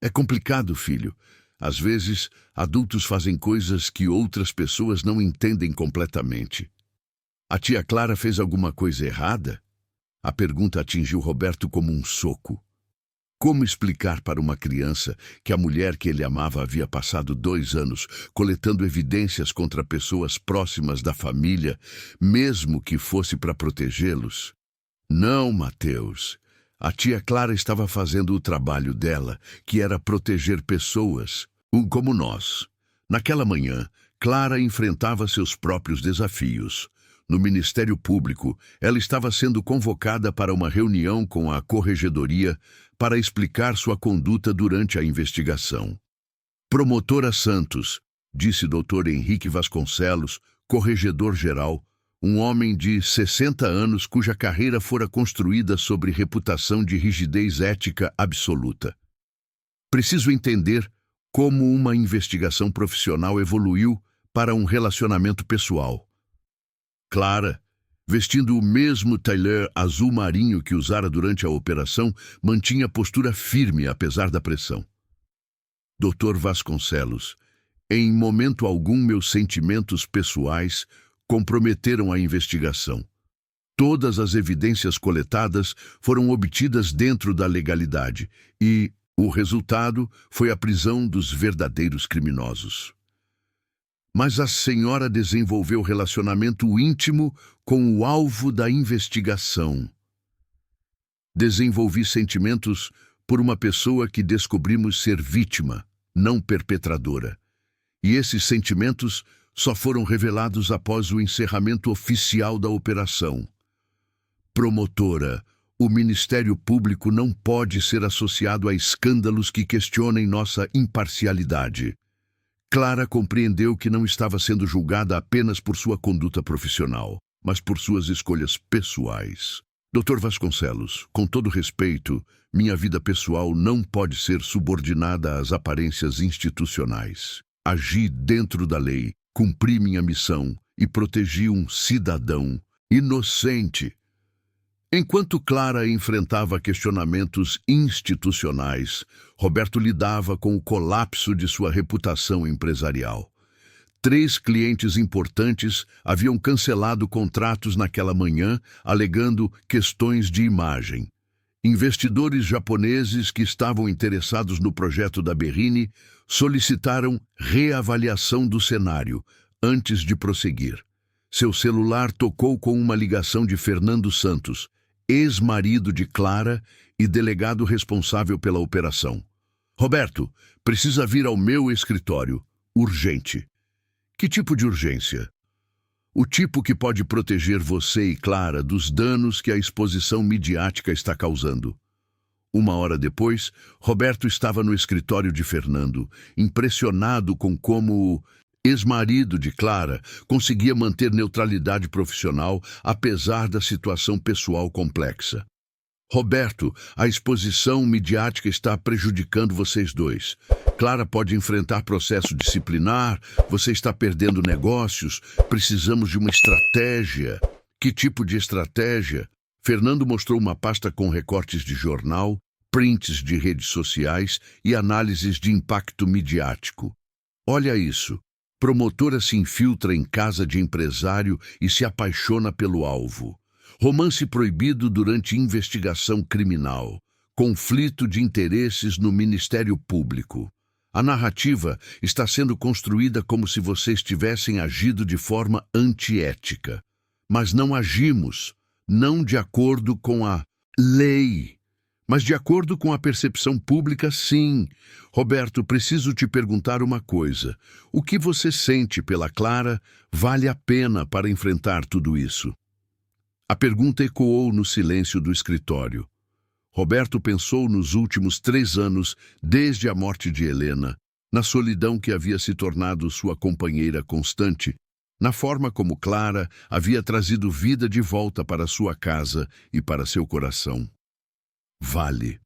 Speaker 1: É complicado, filho. Às vezes, adultos fazem coisas que outras pessoas não entendem completamente. A tia Clara fez alguma coisa errada? A pergunta atingiu Roberto como um soco. Como explicar para uma criança que a mulher que ele amava havia passado 2 anos coletando evidências contra pessoas próximas da família, mesmo que fosse para protegê-los? Não, Mateus. A tia Clara estava fazendo o trabalho dela, que era proteger pessoas, como nós. Naquela manhã, Clara enfrentava seus próprios desafios. No Ministério Público, ela estava sendo convocada para uma reunião com a Corregedoria para explicar sua conduta durante a investigação. Promotora Santos, disse Dr. Henrique Vasconcelos, corregedor-geral, um homem de 60 anos cuja carreira fora construída sobre reputação de rigidez ética absoluta. Preciso entender como uma investigação profissional evoluiu para um relacionamento pessoal. Clara, vestindo o mesmo tailleur azul marinho que usara durante a operação, mantinha postura firme apesar da pressão. Dr. Vasconcelos, em momento algum meus sentimentos pessoais comprometeram a investigação. Todas as evidências coletadas foram obtidas dentro da legalidade e o resultado foi a prisão dos verdadeiros criminosos. Mas a senhora desenvolveu relacionamento íntimo com o alvo da investigação. Desenvolvi sentimentos por uma pessoa que descobrimos ser vítima, não perpetradora. E esses sentimentos só foram revelados após o encerramento oficial da operação. Promotora, o Ministério Público não pode ser associado a escândalos que questionem nossa imparcialidade. Clara compreendeu que não estava sendo julgada apenas por sua conduta profissional, mas por suas escolhas pessoais. Dr. Vasconcelos, com todo respeito, minha vida pessoal não pode ser subordinada às aparências institucionais. Agi dentro da lei, cumpri minha missão e protegi um cidadão inocente. Enquanto Clara enfrentava questionamentos institucionais, Roberto lidava com o colapso de sua reputação empresarial. 3 clientes importantes haviam cancelado contratos naquela manhã, alegando questões de imagem. Investidores japoneses que estavam interessados no projeto da Berrini solicitaram reavaliação do cenário antes de prosseguir. Seu celular tocou com uma ligação de Fernando Santos, ex-marido de Clara e delegado responsável pela operação. Roberto, precisa vir ao meu escritório. Urgente. Que tipo de urgência? O tipo que pode proteger você e Clara dos danos que a exposição midiática está causando. 1 hora depois, Roberto estava no escritório de Fernando, impressionado com como o ex-marido de Clara conseguia manter neutralidade profissional apesar da situação pessoal complexa. Roberto, a exposição midiática está prejudicando vocês dois. Clara pode enfrentar processo disciplinar, você está perdendo negócios, precisamos de uma estratégia. Que tipo de estratégia? Fernando mostrou uma pasta com recortes de jornal, prints de redes sociais e análises de impacto midiático. Olha isso. Promotora se infiltra em casa de empresário e se apaixona pelo alvo. Romance proibido durante investigação criminal. Conflito de interesses no Ministério Público. A narrativa está sendo construída como se vocês tivessem agido de forma antiética. Mas não agimos, não de acordo com a lei, mas de acordo com a percepção pública, sim. Roberto, preciso te perguntar uma coisa. O que você sente pela Clara vale a pena para enfrentar tudo isso? A pergunta ecoou no silêncio do escritório. Roberto pensou nos últimos 3 anos, desde a morte de Helena, na solidão que havia se tornado sua companheira constante, na forma como Clara havia trazido vida de volta para sua casa e para seu coração. Vale.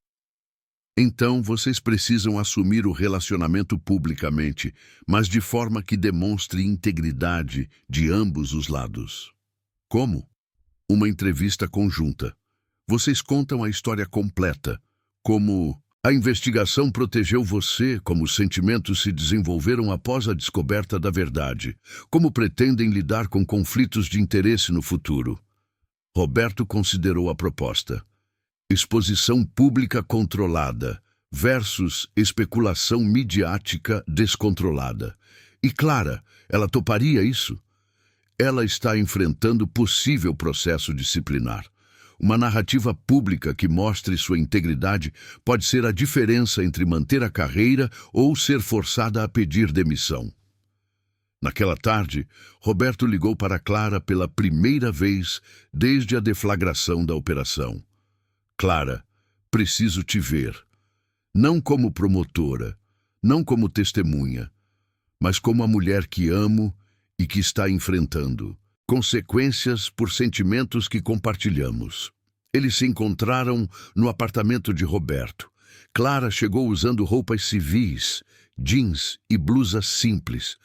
Speaker 1: Então vocês precisam assumir o relacionamento publicamente, mas de forma que demonstre integridade de ambos os lados. Como? Uma entrevista conjunta. Vocês contam a história completa, como a investigação protegeu você, como os sentimentos se desenvolveram após a descoberta da verdade, como pretendem lidar com conflitos de interesse no futuro. Roberto considerou a proposta. Exposição pública controlada versus especulação midiática descontrolada. E Clara, ela toparia isso? Ela está enfrentando possível processo disciplinar. Uma narrativa pública que mostre sua integridade pode ser a diferença entre manter a carreira ou ser forçada a pedir demissão. Naquela tarde, Roberto ligou para Clara pela primeira vez desde a deflagração da operação. Clara, preciso te ver. Não como promotora, não como testemunha, mas como a mulher que amo e que está enfrentando consequências por sentimentos que compartilhamos. Eles se encontraram no apartamento de Roberto. Clara chegou usando roupas civis, jeans e blusa simples,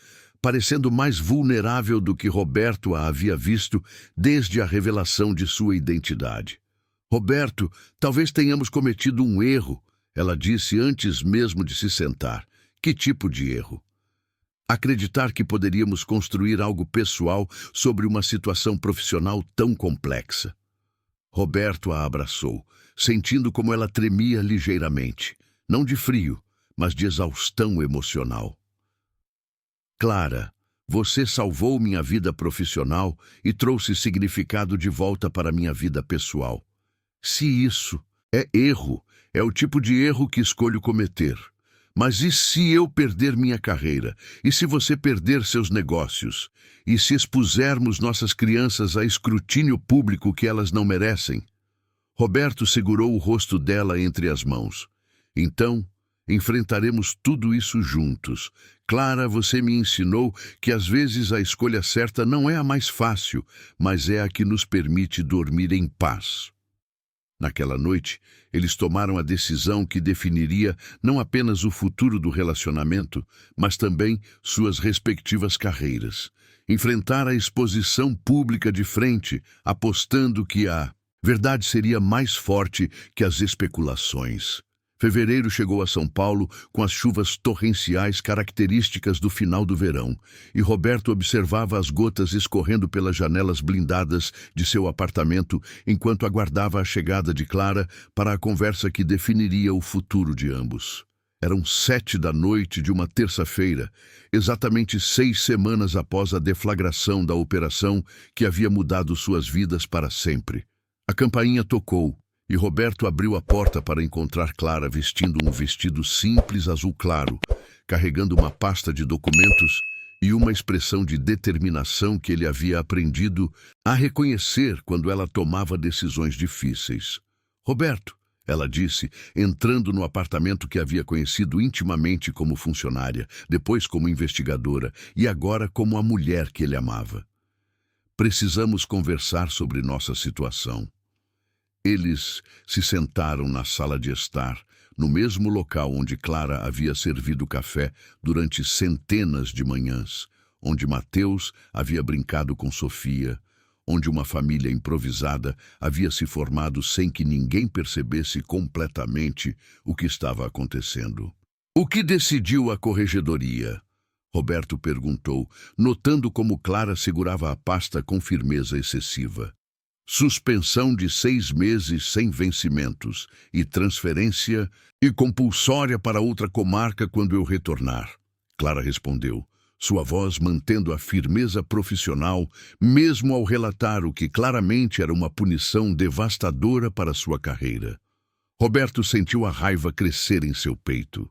Speaker 1: parecendo mais vulnerável do que Roberto a havia visto desde a revelação de sua identidade. Roberto, talvez tenhamos cometido um erro, ela disse antes mesmo de se sentar. Que tipo de erro? Acreditar que poderíamos construir algo pessoal sobre uma situação profissional tão complexa. Roberto a abraçou, sentindo como ela tremia ligeiramente, não de frio, mas de exaustão emocional. Clara, você salvou minha vida profissional e trouxe significado de volta para minha vida pessoal. Se isso é erro, é o tipo de erro que escolho cometer. Mas e se eu perder minha carreira? E se você perder seus negócios? E se expusermos nossas crianças a escrutínio público que elas não merecem? Roberto segurou o rosto dela entre as mãos. Então, Enfrentaremos tudo isso juntos. Clara, você me ensinou que às vezes a escolha certa não é a mais fácil, mas é a que nos permite dormir em paz. Naquela noite, eles tomaram a decisão que definiria não apenas o futuro do relacionamento, mas também suas respectivas carreiras. Enfrentar a exposição pública de frente, apostando que a verdade seria mais forte que as especulações. Fevereiro chegou a São Paulo com as chuvas torrenciais características do final do verão, e Roberto observava as gotas escorrendo pelas janelas blindadas de seu apartamento enquanto aguardava a chegada de Clara para a conversa que definiria o futuro de ambos. Eram 7 da noite de uma terça-feira, exatamente 6 semanas após a deflagração da operação que havia mudado suas vidas para sempre. A campainha tocou, e Roberto abriu a porta para encontrar Clara vestindo um vestido simples azul claro, carregando uma pasta de documentos e uma expressão de determinação que ele havia aprendido a reconhecer quando ela tomava decisões difíceis. "Roberto", ela disse, entrando no apartamento que havia conhecido intimamente como funcionária, depois como investigadora e agora como a mulher que ele amava. "Precisamos conversar sobre nossa situação." Eles se sentaram na sala de estar, no mesmo local onde Clara havia servido café durante centenas de manhãs, onde Mateus havia brincado com Sofia, onde uma família improvisada havia se formado sem que ninguém percebesse completamente o que estava acontecendo. "O que decidiu a corregedoria?" Roberto perguntou, notando como Clara segurava a pasta com firmeza excessiva. "Suspensão de 6 meses sem vencimentos e transferência e compulsória para outra comarca quando eu retornar", Clara respondeu, sua voz mantendo a firmeza profissional, mesmo ao relatar o que claramente era uma punição devastadora para sua carreira. Roberto sentiu a raiva crescer em seu peito.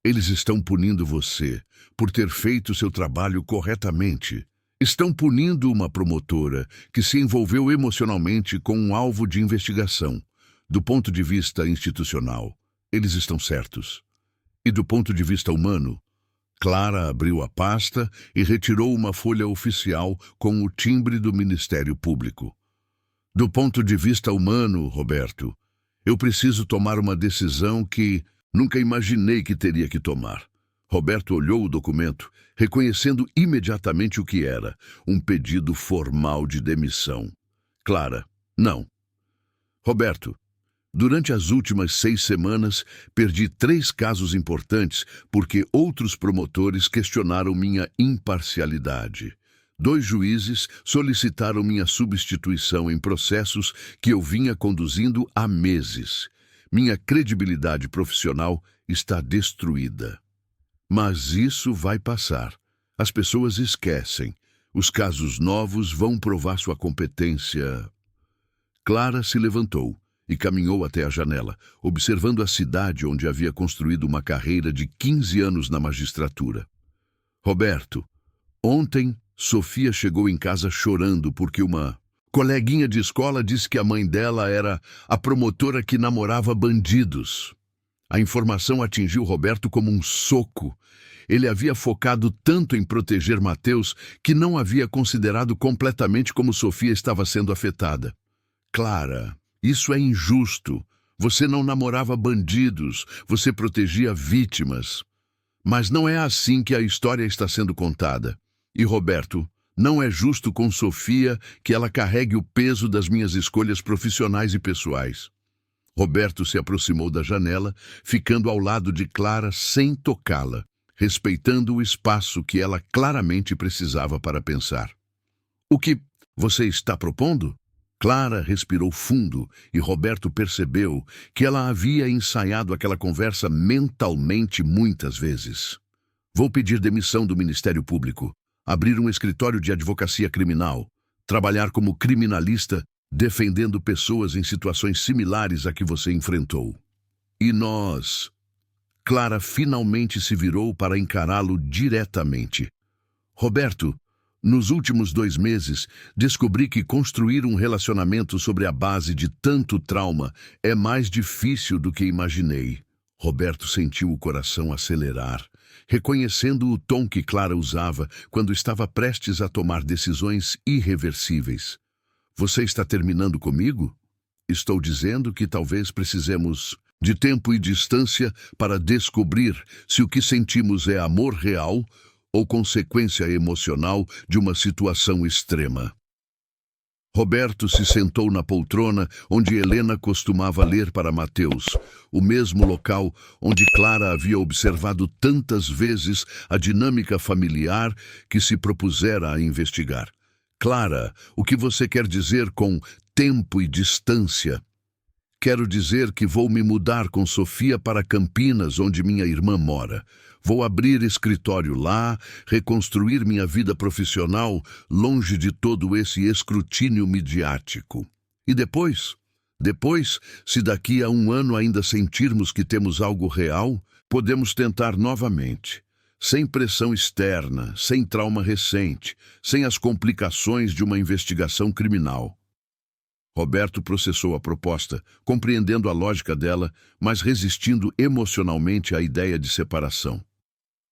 Speaker 1: "Eles estão punindo você por ter feito seu trabalho corretamente. Estão punindo uma promotora que se envolveu emocionalmente com um alvo de investigação. Do ponto de vista institucional, eles estão certos. E do ponto de vista humano?" Clara abriu a pasta e retirou uma folha oficial com o timbre do Ministério Público. "Do ponto de vista humano, Roberto, eu preciso tomar uma decisão que nunca imaginei que teria que tomar." Roberto olhou o documento, reconhecendo imediatamente o que era, um pedido formal de demissão. "Clara, não." "Roberto, durante as últimas 6 semanas, perdi 3 casos importantes porque outros promotores questionaram minha imparcialidade. 2 juízes solicitaram minha substituição em processos que eu vinha conduzindo há meses. Minha credibilidade profissional está destruída. Mas isso vai passar. As pessoas esquecem. Os casos novos vão provar sua competência." Clara se levantou e caminhou até a janela, observando a cidade onde havia construído uma carreira de 15 anos na magistratura. "Roberto, ontem Sofia chegou em casa chorando porque uma coleguinha de escola disse que a mãe dela era a promotora que namorava bandidos." A informação atingiu Roberto como um soco. Ele havia focado tanto em proteger Mateus que não havia considerado completamente como Sofia estava sendo afetada. "Clara, isso é injusto. Você não namorava bandidos, você protegia vítimas. Mas não é assim que a história está sendo contada. E, Roberto, não é justo com Sofia que ela carregue o peso das minhas escolhas profissionais e pessoais." Roberto se aproximou da janela, ficando ao lado de Clara sem tocá-la, respeitando o espaço que ela claramente precisava para pensar. "O que você está propondo?" Clara respirou fundo e Roberto percebeu que ela havia ensaiado aquela conversa mentalmente muitas vezes. "Vou pedir demissão do Ministério Público, abrir um escritório de advocacia criminal, trabalhar como criminalista defendendo pessoas em situações similares à que você enfrentou. E nós..." Clara finalmente se virou para encará-lo diretamente. "Roberto, nos últimos 2 meses, descobri que construir um relacionamento sobre a base de tanto trauma é mais difícil do que imaginei." Roberto sentiu o coração acelerar, reconhecendo o tom que Clara usava quando estava prestes a tomar decisões irreversíveis. Você está terminando comigo? Estou dizendo que talvez precisemos de tempo e distância para descobrir se o que sentimos é amor real ou consequência emocional de uma situação extrema. Roberto se sentou na poltrona onde Helena costumava ler para Mateus, o mesmo local onde Clara havia observado tantas vezes a dinâmica familiar que se propusera a investigar. Clara, o que você quer dizer com tempo e distância? Quero dizer que vou me mudar com Sofia para Campinas, onde minha irmã mora. Vou abrir escritório lá, reconstruir minha vida profissional longe de todo esse escrutínio midiático. E depois? Depois, se daqui a um ano ainda sentirmos que temos algo real, podemos tentar novamente. Sem pressão externa, sem trauma recente, sem as complicações de uma investigação criminal. Roberto processou a proposta, compreendendo a lógica dela, mas resistindo emocionalmente à ideia de separação.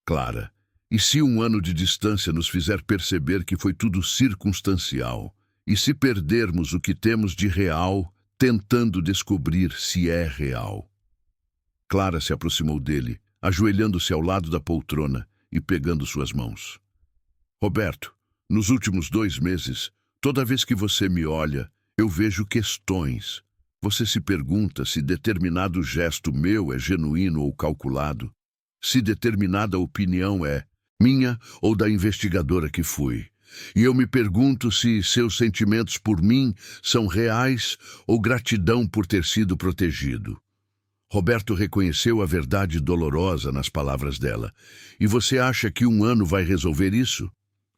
Speaker 1: Clara, e se um ano de distância nos fizer perceber que foi tudo circunstancial? E se perdermos o que temos de real, tentando descobrir se é real? Clara se aproximou dele, ajoelhando-se ao lado da poltrona e pegando suas mãos. Roberto, nos últimos 2 meses, toda vez que você me olha, eu vejo questões. Você se pergunta se determinado gesto meu é genuíno ou calculado, se determinada opinião é minha ou da investigadora que fui. E eu me pergunto se seus sentimentos por mim são reais ou gratidão por ter sido protegido. Roberto reconheceu a verdade dolorosa nas palavras dela. E você acha que um ano vai resolver isso?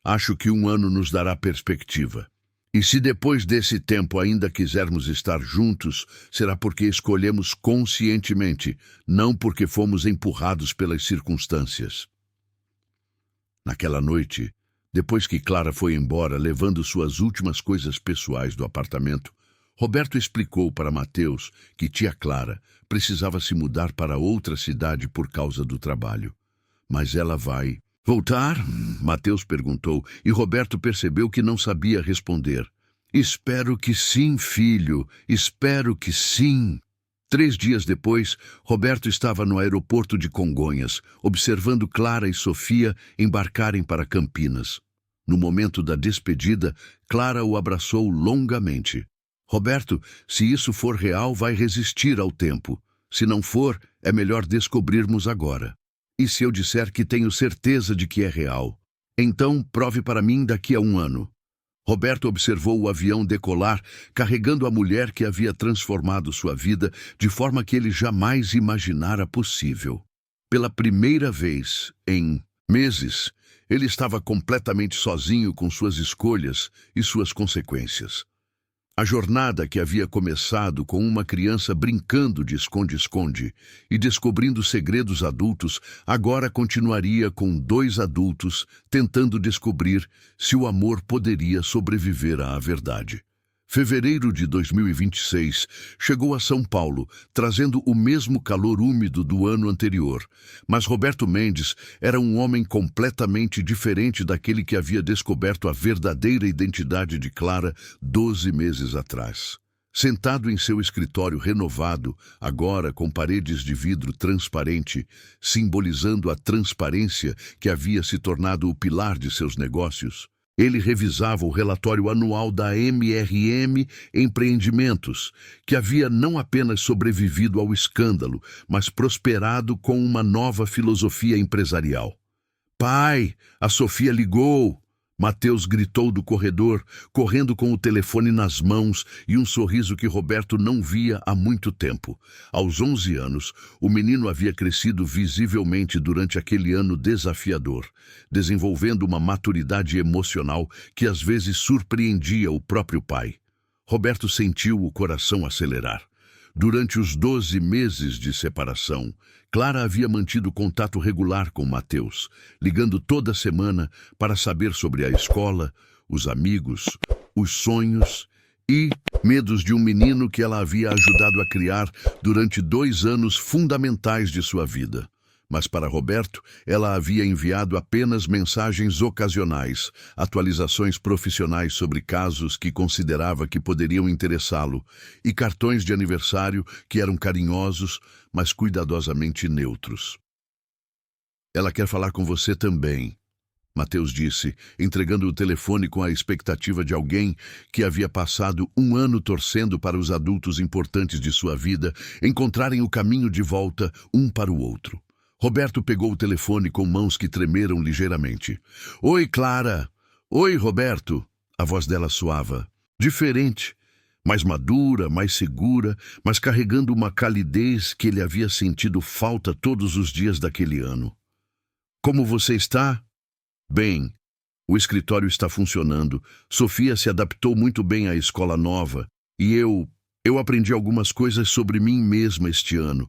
Speaker 1: Acho que um ano nos dará perspectiva. E se depois desse tempo ainda quisermos estar juntos, será porque escolhemos conscientemente, não porque fomos empurrados pelas circunstâncias. Naquela noite, depois que Clara foi embora, levando suas últimas coisas pessoais do apartamento, Roberto explicou para Mateus que tia Clara precisava se mudar para outra cidade por causa do trabalho. Mas ela vai voltar? Mateus perguntou, e Roberto percebeu que não sabia responder. Espero que sim, filho, espero que sim. 3 dias depois, Roberto estava no aeroporto de Congonhas, observando Clara e Sofia embarcarem para Campinas. No momento da despedida, Clara o abraçou longamente. Roberto, se isso for real, vai resistir ao tempo. Se não for, é melhor descobrirmos agora. E se eu disser que tenho certeza de que é real? Então, prove para mim daqui a um ano. Roberto observou o avião decolar, carregando a mulher que havia transformado sua vida de forma que ele jamais imaginara possível. Pela primeira vez em meses, ele estava completamente sozinho com suas escolhas e suas consequências. A jornada que havia começado com uma criança brincando de esconde-esconde e descobrindo segredos adultos, agora continuaria com 2 adultos tentando descobrir se o amor poderia sobreviver à verdade. Fevereiro de 2026 chegou a São Paulo, trazendo o mesmo calor úmido do ano anterior. Mas Roberto Mendes era um homem completamente diferente daquele que havia descoberto a verdadeira identidade de Clara 12 meses atrás. Sentado em seu escritório renovado, agora com paredes de vidro transparente, simbolizando a transparência que havia se tornado o pilar de seus negócios, ele revisava o relatório anual da MRM Empreendimentos, que havia não apenas sobrevivido ao escândalo, mas prosperado com uma nova filosofia empresarial. Pai, a Sofia ligou! Mateus gritou do corredor, correndo com o telefone nas mãos e um sorriso que Roberto não via há muito tempo. Aos 11 anos, o menino havia crescido visivelmente durante aquele ano desafiador, desenvolvendo uma maturidade emocional que às vezes surpreendia o próprio pai. Roberto sentiu o coração acelerar. Durante os 12 meses de separação, Clara havia mantido contato regular com Mateus, ligando toda semana para saber sobre a escola, os amigos, os sonhos e Medos de um menino que ela havia ajudado a criar durante 2 anos fundamentais de sua vida. Mas para Roberto, ela havia enviado apenas mensagens ocasionais, atualizações profissionais sobre casos que considerava que poderiam interessá-lo e cartões de aniversário que eram carinhosos, mas cuidadosamente neutros. Ela quer falar com você também, Mateus disse, entregando o telefone com a expectativa de alguém que havia passado 1 ano torcendo para os adultos importantes de sua vida encontrarem o caminho de volta um para o outro. Roberto pegou o telefone com mãos que tremeram ligeiramente. Oi, Clara! Oi, Roberto! A voz dela soava. Diferente, mais madura, mais segura, mas carregando uma calidez que ele havia sentido falta todos os dias daquele ano. Como você está? Bem, o escritório está funcionando. Sofia se adaptou muito bem à escola nova e eu aprendi algumas coisas sobre mim mesma este ano.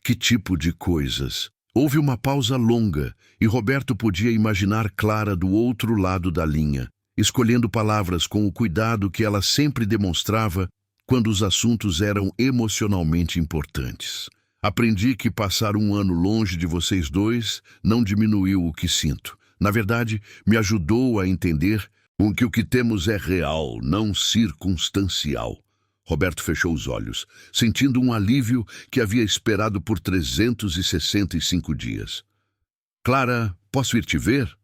Speaker 1: Que tipo de coisas? Houve uma pausa longa e Roberto podia imaginar Clara do outro lado da linha, escolhendo palavras com o cuidado que ela sempre demonstrava quando os assuntos eram emocionalmente importantes. Aprendi que passar 1 ano longe de vocês dois não diminuiu o que sinto. Na verdade, me ajudou a entender que o que temos é real, não circunstancial. Roberto fechou os olhos, sentindo um alívio que havia esperado por 365 dias. Clara, posso ir te ver?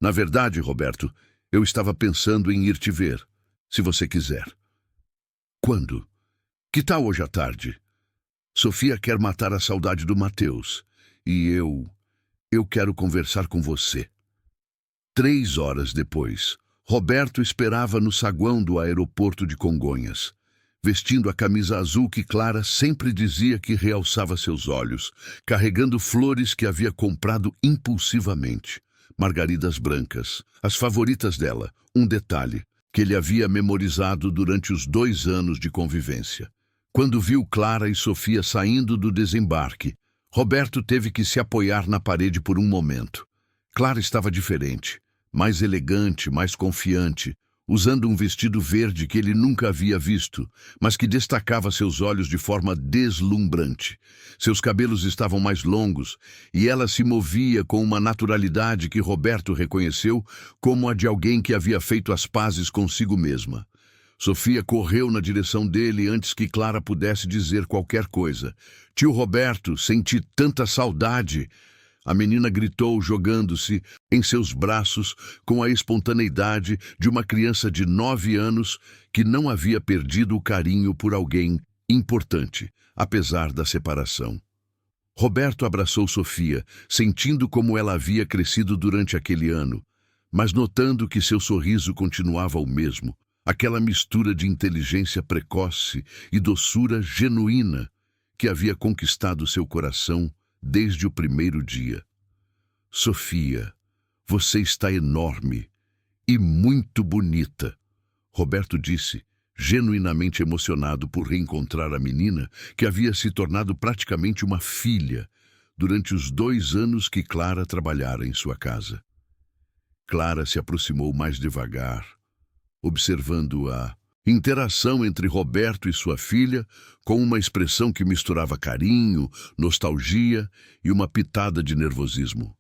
Speaker 1: Na verdade, Roberto, eu estava pensando em ir te ver, se você quiser. Quando? Que tal hoje à tarde? Sofia quer matar a saudade do Mateus, e eu quero conversar com você. 3 horas depois, Roberto esperava no saguão do aeroporto de Congonhas, vestindo a camisa azul que Clara sempre dizia que realçava seus olhos, carregando flores que havia comprado impulsivamente, margaridas brancas, as favoritas dela, um detalhe que ele havia memorizado durante os 2 anos de convivência. Quando viu Clara e Sofia saindo do desembarque, Roberto teve que se apoiar na parede por um momento. Clara estava diferente, mais elegante, mais confiante, usando um vestido verde que ele nunca havia visto, mas que destacava seus olhos de forma deslumbrante. Seus cabelos estavam mais longos e ela se movia com uma naturalidade que Roberto reconheceu como a de alguém que havia feito as pazes consigo mesma. Sofia correu na direção dele antes que Clara pudesse dizer qualquer coisa. Tio Roberto, senti tanta saudade! A menina gritou, jogando-se em seus braços com a espontaneidade de uma criança de 9 anos que não havia perdido o carinho por alguém importante, apesar da separação. Roberto abraçou Sofia, sentindo como ela havia crescido durante aquele ano, mas notando que seu sorriso continuava o mesmo, aquela mistura de inteligência precoce e doçura genuína que havia conquistado seu coração desde o primeiro dia. Sofia, você está enorme e muito bonita, Roberto disse, genuinamente emocionado por reencontrar a menina que havia se tornado praticamente uma filha durante os 2 anos que Clara trabalhara em sua casa. Clara se aproximou mais devagar, observando a interação entre Roberto e sua filha com uma expressão que misturava carinho, nostalgia e uma pitada de nervosismo.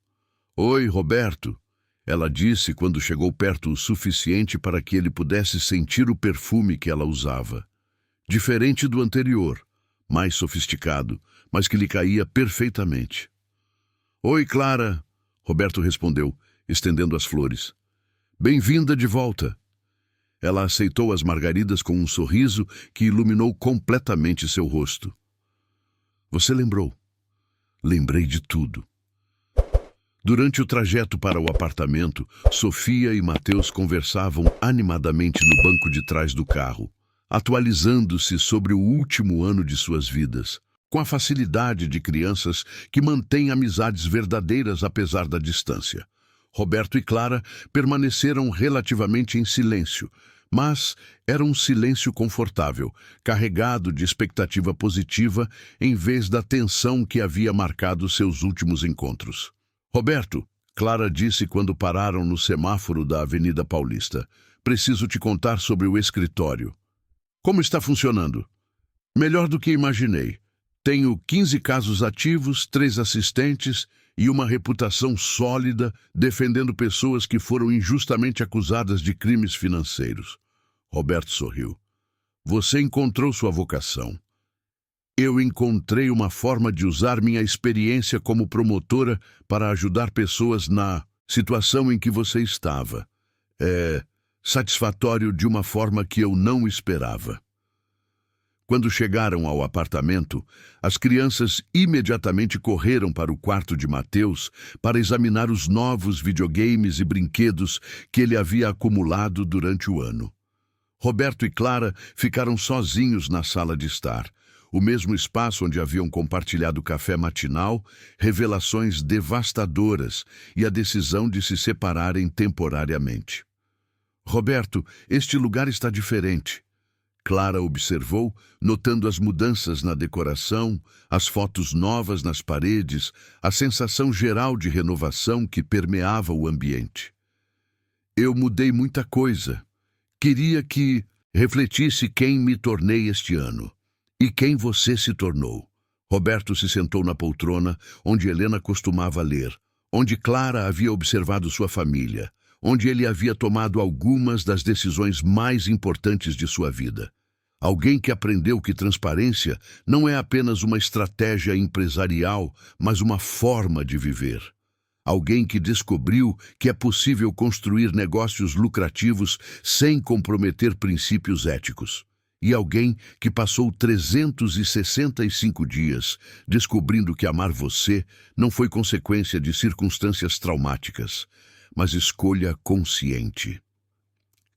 Speaker 1: Oi, Roberto, ela disse quando chegou perto o suficiente para que ele pudesse sentir o perfume que ela usava. Diferente do anterior, mais sofisticado, mas que lhe caía perfeitamente. Oi, Clara, Roberto respondeu, estendendo as flores. Bem-vinda de volta. Ela aceitou as margaridas com um sorriso que iluminou completamente seu rosto. Você lembrou? Lembrei de tudo. Durante o trajeto para o apartamento, Sofia e Mateus conversavam animadamente no banco de trás do carro, atualizando-se sobre o último ano de suas vidas, com a facilidade de crianças que mantêm amizades verdadeiras apesar da distância. Roberto e Clara permaneceram relativamente em silêncio, mas era um silêncio confortável, carregado de expectativa positiva em vez da tensão que havia marcado seus últimos encontros. Roberto, Clara disse quando pararam no semáforo da Avenida Paulista, preciso te contar sobre o escritório. Como está funcionando? Melhor do que imaginei. Tenho 15 casos ativos, 3 assistentes e uma reputação sólida defendendo pessoas que foram injustamente acusadas de crimes financeiros. Roberto sorriu. Você encontrou sua vocação. Eu encontrei uma forma de usar minha experiência como promotora para ajudar pessoas na situação em que você estava. É satisfatório de uma forma que eu não esperava. Quando chegaram ao apartamento, as crianças imediatamente correram para o quarto de Mateus para examinar os novos videogames e brinquedos que ele havia acumulado durante o ano. Roberto e Clara ficaram sozinhos na sala de estar, o mesmo espaço onde haviam compartilhado o café matinal, revelações devastadoras e a decisão de se separarem temporariamente. Roberto, este lugar está diferente. Clara observou, notando as mudanças na decoração, as fotos novas nas paredes, a sensação geral de renovação que permeava o ambiente. Eu mudei muita coisa. Queria que refletisse quem me tornei este ano e quem você se tornou. Roberto se sentou na poltrona onde Helena costumava ler, onde Clara havia observado sua família, onde ele havia tomado algumas das decisões mais importantes de sua vida. Alguém que aprendeu que transparência não é apenas uma estratégia empresarial, mas uma forma de viver. Alguém que descobriu que é possível construir negócios lucrativos sem comprometer princípios éticos. E alguém que passou 365 dias descobrindo que amar você não foi consequência de circunstâncias traumáticas, mas escolha consciente.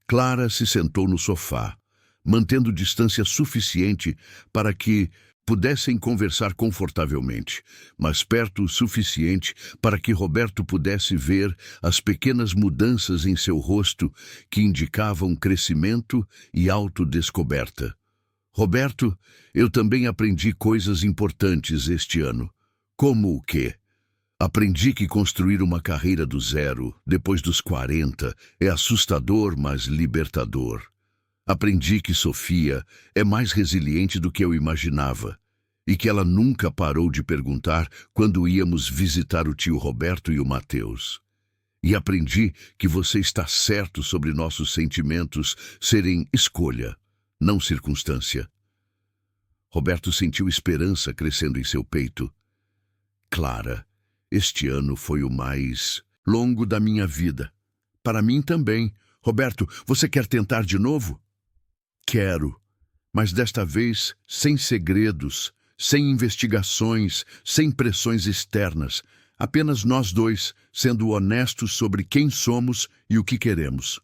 Speaker 1: Clara se sentou no sofá, mantendo distância suficiente para que pudessem conversar confortavelmente, mas perto o suficiente para que Roberto pudesse ver as pequenas mudanças em seu rosto que indicavam crescimento e autodescoberta. Roberto, eu também aprendi coisas importantes este ano. Como o quê? Aprendi que construir uma carreira do zero, depois dos 40, é assustador, mas libertador. Aprendi que Sofia é mais resiliente do que eu imaginava e que ela nunca parou de perguntar quando íamos visitar o tio Roberto e o Mateus. E aprendi que você está certo sobre nossos sentimentos serem escolha, não circunstância. Roberto sentiu esperança crescendo em seu peito. Clara, este ano foi o mais longo da minha vida. Para mim também. Roberto, você quer tentar de novo? Quero, mas desta vez sem segredos, sem investigações, sem pressões externas. Apenas nós dois, sendo honestos sobre quem somos e o que queremos.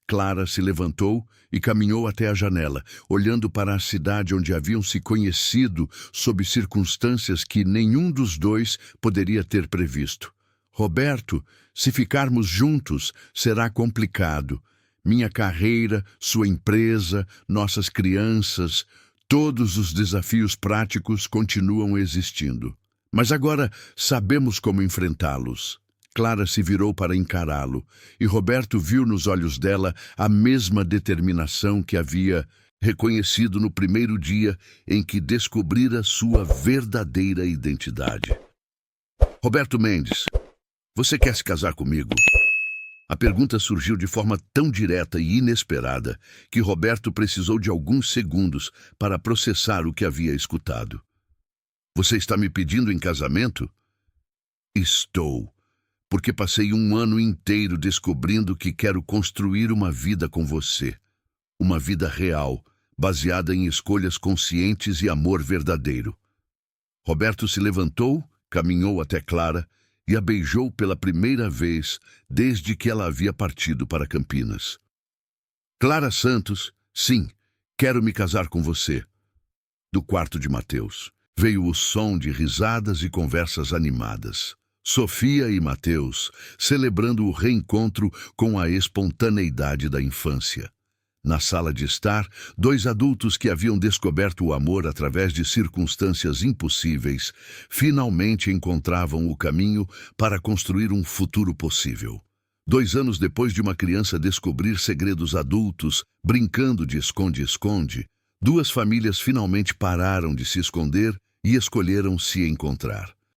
Speaker 1: Clara se levantou e caminhou até a janela, olhando para a cidade onde haviam se conhecido sob circunstâncias que nenhum dos dois poderia ter previsto. Roberto, se ficarmos juntos, será complicado. Minha carreira, sua empresa, nossas crianças, todos os desafios práticos continuam existindo. Mas agora sabemos como enfrentá-los. Clara se virou para encará-lo, e Roberto viu nos olhos dela a mesma determinação que havia reconhecido no primeiro dia em que descobrira sua verdadeira identidade. Roberto Mendes, você quer se casar comigo? A pergunta surgiu de forma tão direta e inesperada que Roberto precisou de alguns segundos para processar o que havia escutado. Você está me pedindo em casamento? Estou, porque passei um ano inteiro descobrindo que quero construir uma vida com você. Uma vida real, baseada em escolhas conscientes e amor verdadeiro. Roberto se levantou, caminhou até Clara e a beijou pela primeira vez desde que ela havia partido para Campinas. Clara Santos, sim, quero me casar com você. Do quarto de Mateus veio o som de risadas e conversas animadas. Sofia e Mateus celebrando o reencontro com a espontaneidade da infância. Na sala de estar, dois adultos que haviam descoberto o amor através de circunstâncias impossíveis finalmente encontravam o caminho para construir um futuro possível. 2 anos depois de uma criança descobrir segredos adultos, brincando de esconde-esconde, 2 famílias finalmente pararam de se esconder e escolheram se encontrar.